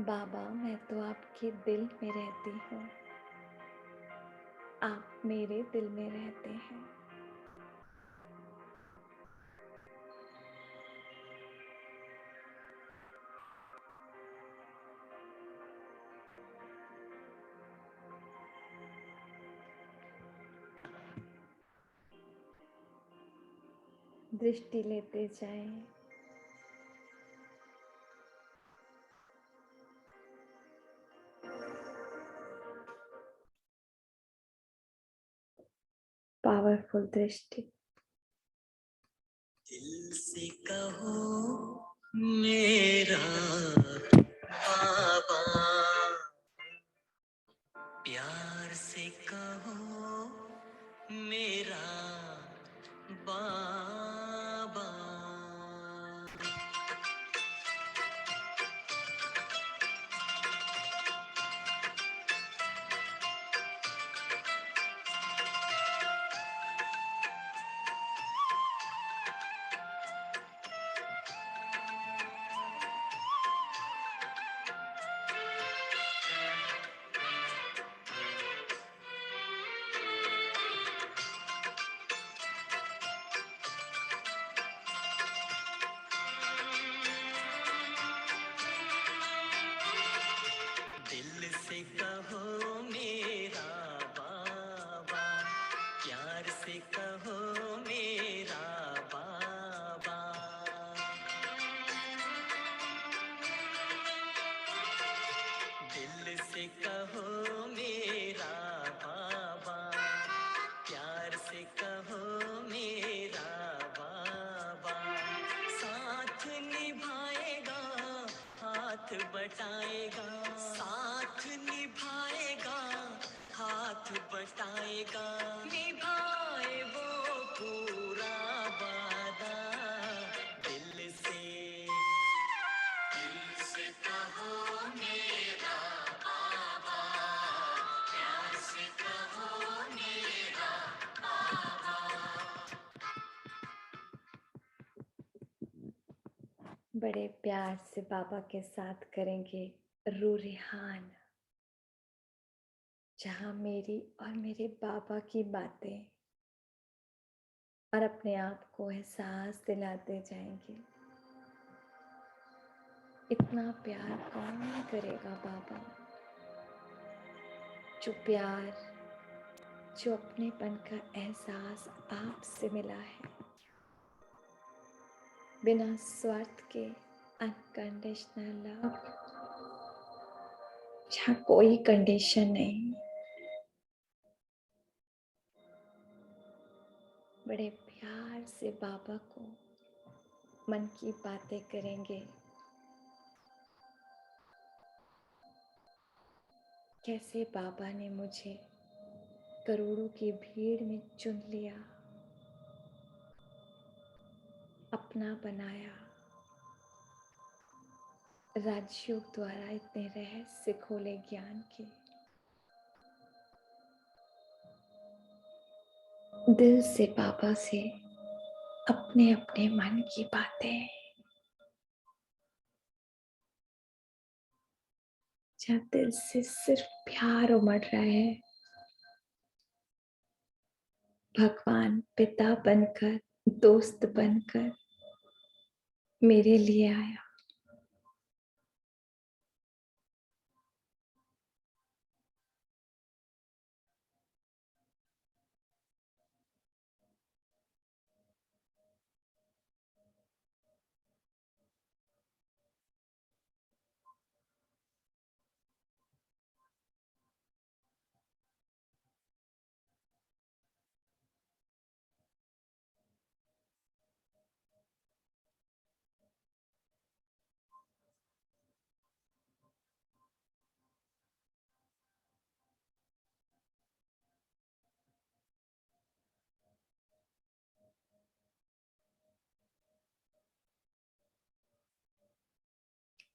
बाबा मैं तो आपके दिल में रहती हूँ, आप मेरे दिल में रहते हैं। दृष्टि लेते जाएं, पावरफुल दृष्टि। दिल से कहो मेरा बाबा, प्यार से कहो मेरा बाबा। बटाएगा, साथ निभाएगा, हाथ बटाएगा, निभाए वो पूरा वादा दिल से कहो मेरा बाबा, प्यार से कहो मेरा बाबा। बड़े प्यार से बाबा के साथ करेंगे रूरिहान, जहां मेरी और मेरे बाबा की बातें और अपने आप को एहसास दिलाते जाएंगे। इतना प्यार कौन करेगा बाबा, जो प्यार, जो अपनेपन का एहसास आपसे मिला है, बिना स्वार्थ के अनकंडीशनल लव, जहाँ कोई कंडीशन नहीं। बड़े प्यार से बाबा को मन की बातें करेंगे, कैसे बाबा ने मुझे करोड़ों की भीड़ में चुन लिया, अपना बनाया, राजयोग द्वारा इतने रहस्य खोले ज्ञान के। दिल से बाबा से अपने अपने मन की बातें, जहाँ दिल से सिर्फ प्यार उमड़ रहा है, भगवान पिता बनकर, दोस्त बनकर मेरे लिए आया।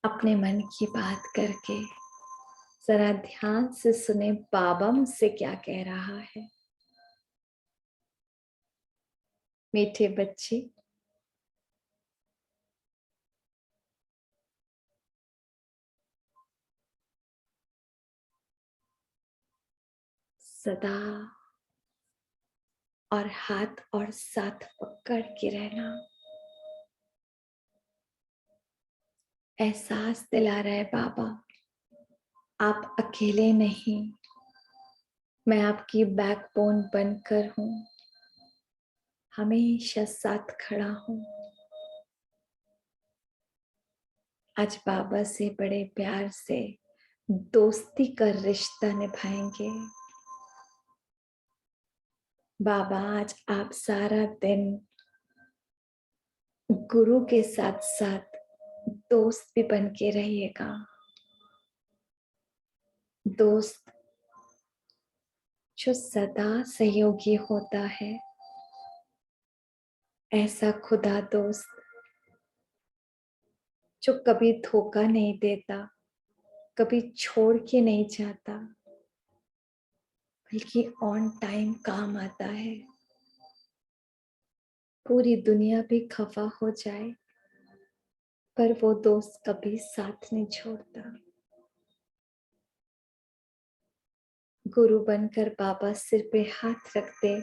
अपने मन की बात करके जरा ध्यान से सुने बाबा मुझसे क्या कह रहा है। मीठे बच्चे, सदा और हाथ और साथ पकड़ के रहना। एहसास दिला रहा है बाबा, आप अकेले नहीं, मैं आपकी बैकबोन बनकर हूं, हमेशा साथ खड़ा हूं। आज बाबा से बड़े प्यार से दोस्ती का रिश्ता निभाएंगे। बाबा, आज आप सारा दिन गुरु के साथ साथ दोस्त भी बन के रहिएगा। दोस्त जो सदा सहयोगी होता है, ऐसा खुदा दोस्त जो कभी धोखा नहीं देता, कभी छोड़ के नहीं जाता, बल्कि ऑन टाइम काम आता है। पूरी दुनिया भी खफा हो जाए, पर वो दोस्त कभी साथ नहीं छोड़ता। गुरु बनकर बाबा सिर पे हाथ रखते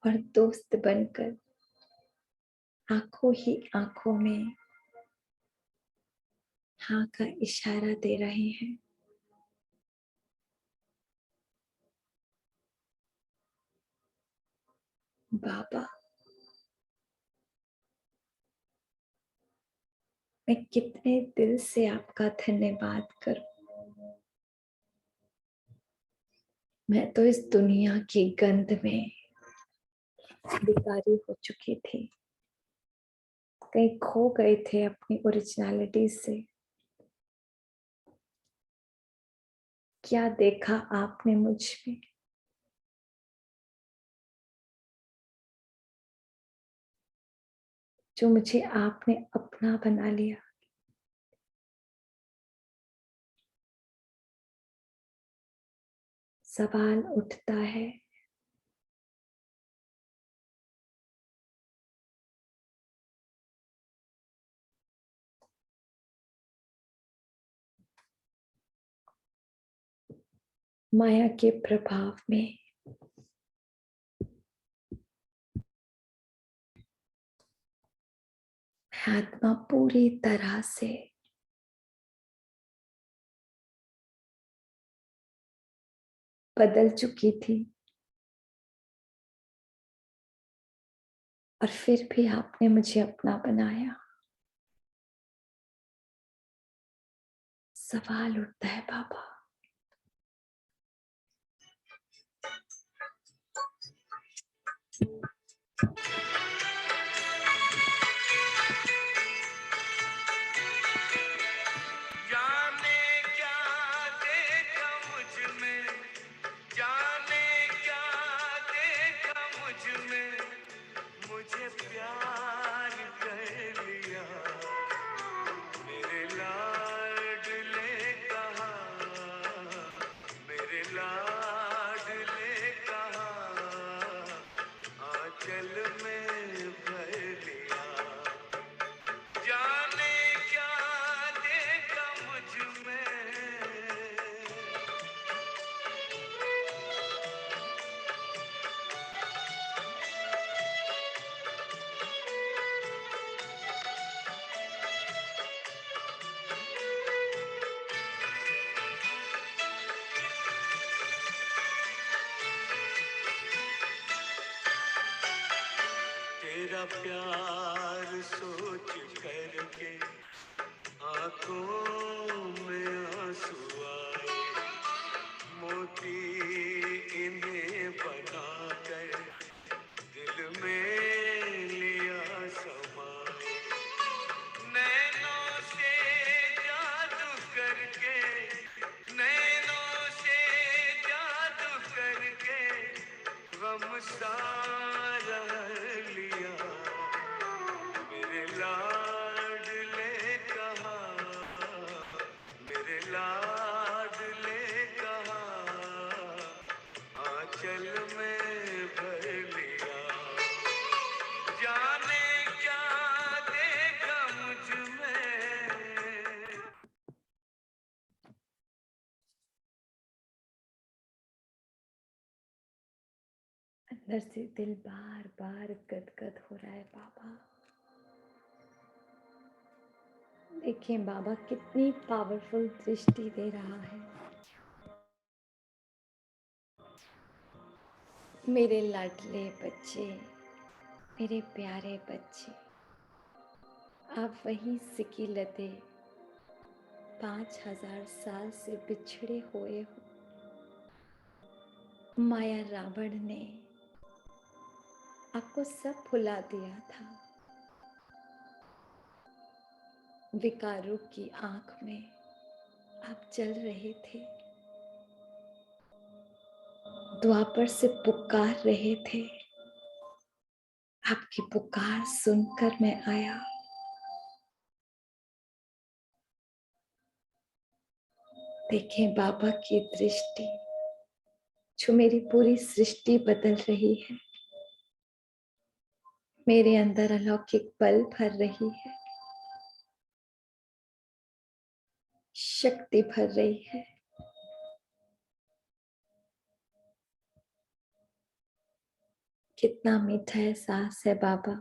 और दोस्त बनकर आंखों ही आंखों में हाँ का इशारा दे रहे हैं। बाबा, मैं कितने दिल से आपका धन्यवाद करूं। मैं तो इस दुनिया की गंध में भिखारी हो चुकी थी, कहीं खो गए थे अपनी ओरिजिनलिटी से। क्या देखा आपने मुझ में? जो मुझे आपने अपना बना लिया। सवाल उठता है, माया के प्रभाव में आत्मा पूरी तरह से बदल चुकी थी, और फिर भी आपने मुझे अपना बनाया। सवाल उठता है बाबा, जाने क्या देखा मुझ में, जाने क्या देखा मुझ में, मुझे प्यार कर लिया। मेरे लाडले कहा, मेरे लाडले कहा, आंचल में भर लिया। जाने क्या देखा मुझ में। तेरा प्यार सोच करके आंखों में आंसू आए, मोती इन्हें बनाकर दिल में लिया समाए। नैनों से जादू करके, नैनों से जादू करके गम सारा लिया। मेरे लाडले कहा, मेरे लाडले कहा, आंचल में भर लिया। जाने क्या देखा मुझ में। अंदर से दिल बार बार गदगद हो रहा है बाबा। देखिए बाबा कितनी पावरफुल दृष्टि दे रहा है। मेरे लाडले बच्चे, मेरे प्यारे बच्चे, आप वही सिकी लते 5000 साल से बिछड़े हुए हो। माया रावण ने आपको सब भुला दिया था। विकारों की आंख में आप जल रहे थे, द्वापर से पुकार रहे थे। आपकी पुकार सुनकर मैं आया। देखें बाबा की दृष्टि, जो मेरी पूरी सृष्टि बदल रही है। मेरे अंदर अलौकिक बल भर रही है, शक्ति भर रही है। कितना मीठा एहसास है बाबा।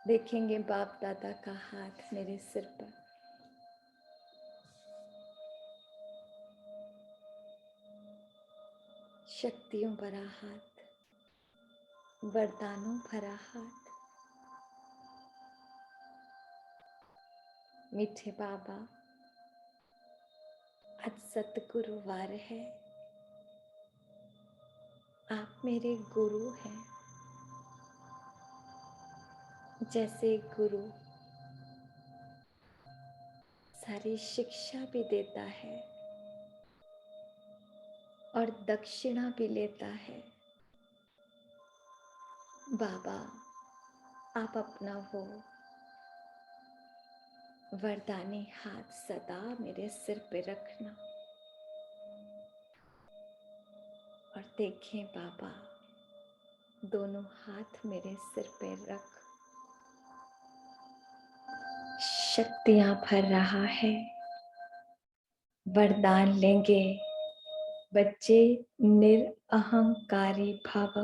देखेंगे बाप दादा का हाथ मेरे सिर पर। शक्तियों भरा हाथ, वरदानों भरा हाथ। मीठे बाबा, आज सतगुरुवार है। आप मेरे गुरु हैं। जैसे गुरु सारी शिक्षा भी देता है और दक्षिणा भी लेता है। बाबा, आप अपना वो वरदानी हाथ सदा मेरे सिर पे रखना और देखें बाबा, दोनों हाथ मेरे सिर पे रख शक्तियां भर रहा है। वरदान लेंगे बच्चे, निरअहंकारी भव,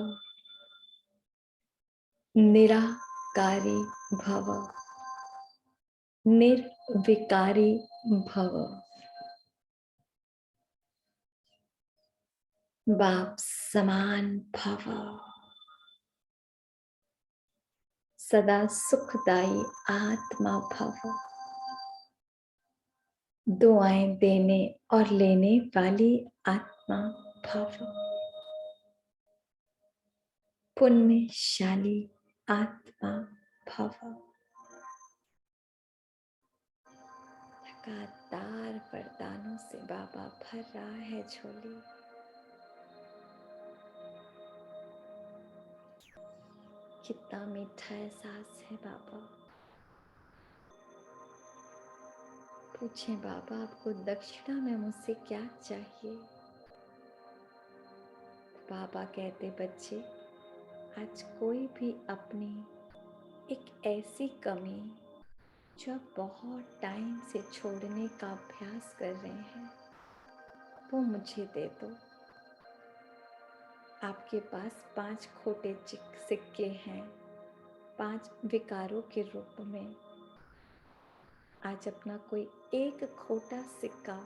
निराकारी भव, निर्विकारी भव। बाप समान भव, सदा सुखदाई आत्मा भव, दुआएं देने और लेने वाली आत्मा भव, पुण्यशाली आत्मा भव। लगातार वरदानों से बाबा भर रहा है झोली। कितना मीठा एहसास है बाबा। पूछें बाबा, आपको दक्षिणा में मुझसे क्या चाहिए? बाबा कहते, बच्चे, आज कोई भी अपनी एक ऐसी कमी जो आप बहुत टाइम से छोड़ने का अभ्यास कर रहे हैं, वो मुझे दे दो। आपके पास 5 खोटे सिक्के हैं, 5 विकारों के रूप में। आज अपना कोई एक खोटा सिक्का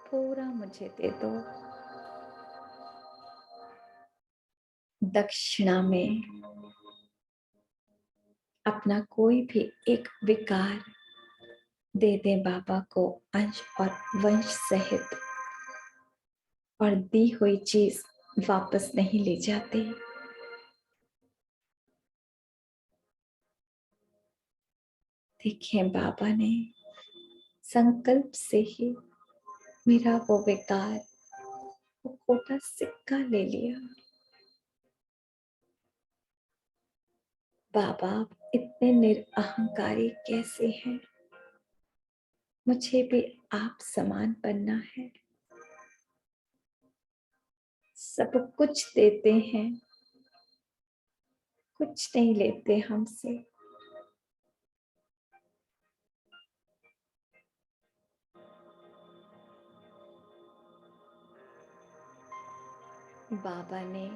पूरा मुझे दे दो। दक्षिणा में अपना कोई भी एक विकार दे दे बाबा को, अंश और वंश सहित, और दी हुई चीज वापस नहीं ले जाती। देखें, बाबा ने संकल्प से ही मेरा वो विकार, वो खोटा सिक्का ले लिया। बाबा, आप इतने निरअहंकारी कैसे हैं? मुझे भी आप समान बनना है। सब कुछ देते हैं, कुछ नहीं लेते हमसे। बाबा ने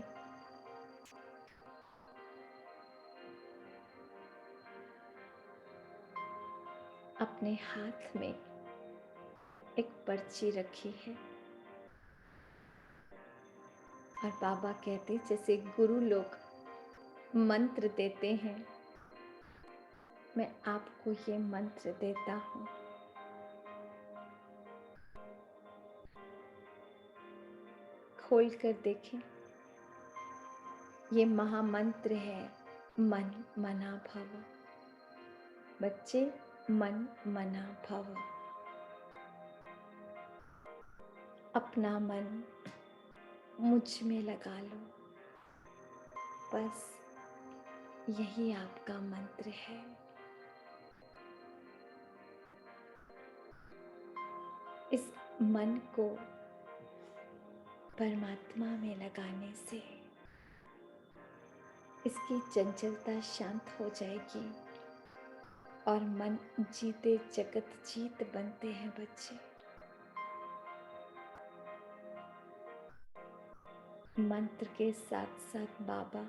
अपने हाथ में एक पर्ची रखी है और बाबा कहते, जैसे गुरु लोग मंत्र देते हैं, मैं आपको ये मंत्र देता हूँ। खोल कर देखें, ये महामंत्र है, मन मना भव। बच्चे, मन मना भव। अपना मन मुझ में लगा लो, बस यही आपका मंत्र है। इस मन को परमात्मा में लगाने से इसकी चंचलता शांत हो जाएगी और मन जीते जगत जीत बनते हैं बच्चे। मंत्र के साथ साथ बाबा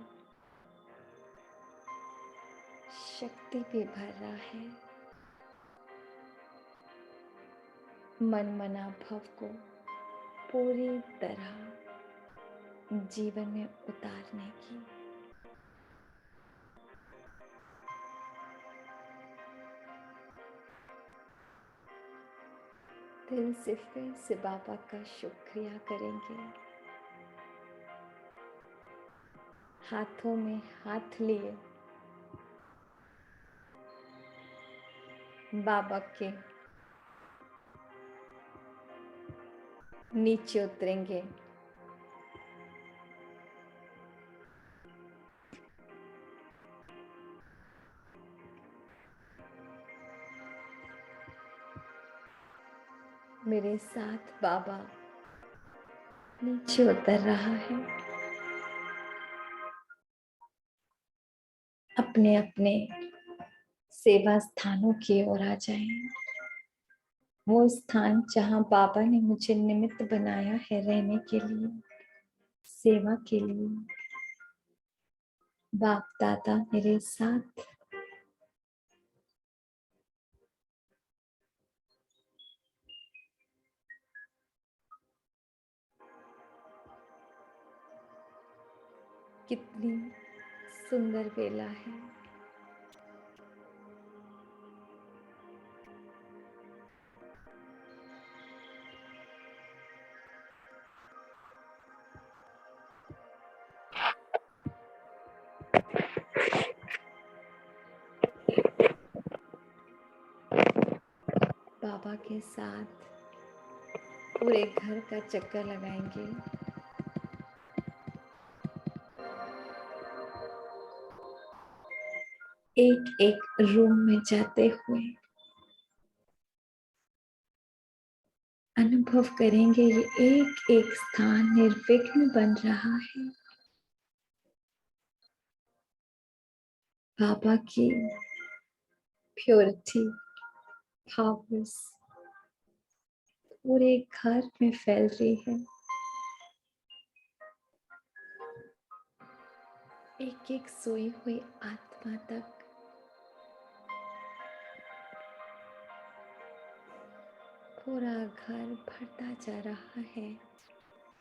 शक्ति भी भर रहा है। मन मना भव को पूरी तरह जीवन में उतारने की। दिल से फिर से बाबा का शुक्रिया करेंगे। हाथों में हाथ लिए बाबा के नीचे उतरेंगे। मेरे साथ बाबा नीचे उतर रहा है। अपने अपने सेवा स्थानों की ओर आ जाएं। वो स्थान जहां बाबा ने मुझे निमित्त बनाया है रहने के लिए, सेवा के लिए। बाप दादा मेरे साथ। कितनी सुंदर बेला है। बाबा के साथ पूरे घर का चक्कर लगाएंगे। एक एक रूम में जाते हुए अनुभव करेंगे ये एक एक स्थान निर्विघ्न बन रहा है। बाबा की प्योरिटी पावर्स पूरे घर में फैल रही है। एक एक सोई हुई आत्मा तक पूरा घर भरता जा रहा है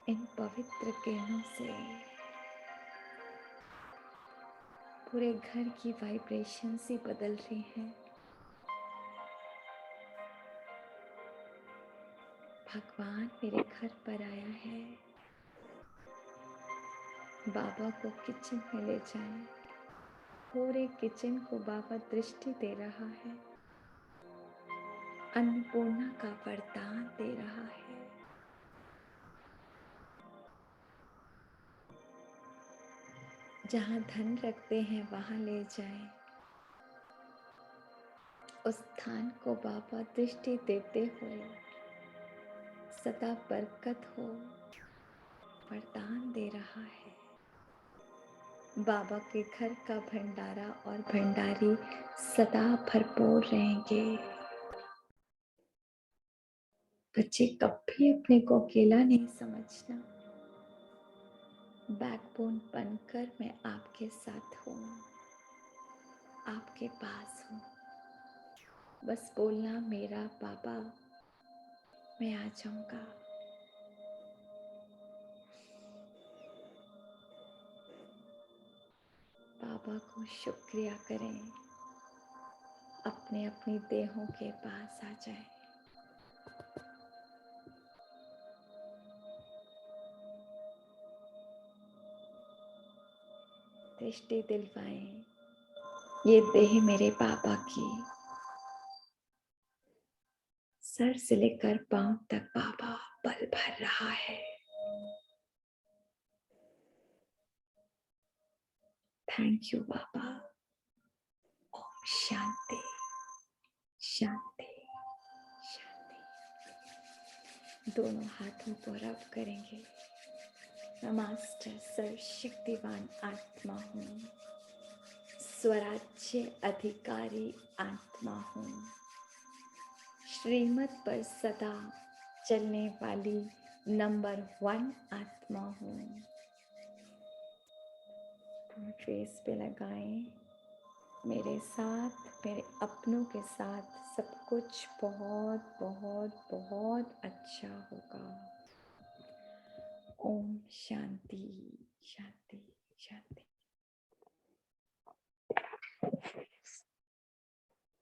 इन पवित्र किरणों से। पूरे घर की वाइब्रेशन से बदल रही है। भगवान मेरे घर पर आया है। बाबा को किचन में ले जाएं। पूरे किचन को बाबा दृष्टि दे रहा है। अन्नपूर्णा का वरदान दे रहा है। जहां धन रखते हैं वहां ले जाएं। उस स्थान को बाबा दृष्टि देते हुए सदा बरकत हो वरदान दे रहा है। बाबा के घर का भंडारा और भंडारी सदा भरपूर रहेंगे। बच्चे कभी अपने को अकेला नहीं समझना। बैकबोन बनकर मैं आपके साथ हूँ, आपके पास हूँ। बस बोलना मेरा बाबा, मैं आ जाऊंगा। बाबा को शुक्रिया करें। अपने अपनी देहों के पास आ जाएं। दृष्टि दिलवाएं। ये देह मेरे बाबा की। सर से लेकर पांव तक बाबा बल भर रहा है। थैंक यू बाबा। ओम शांति शांति शांति। दोनों हाथों को रब करेंगे। नमस्ते सर्वशक्तिवान आत्मा हूँ, स्वराज्य अधिकारी आत्मा हूँ, श्रीमत पर सदा चलने वाली नंबर 1 आत्मा हूँ। फेस पे लगाएं। मेरे साथ, मेरे अपनों के साथ सब कुछ बहुत बहुत बहुत अच्छा होगा। ओम शांति शांति शांति।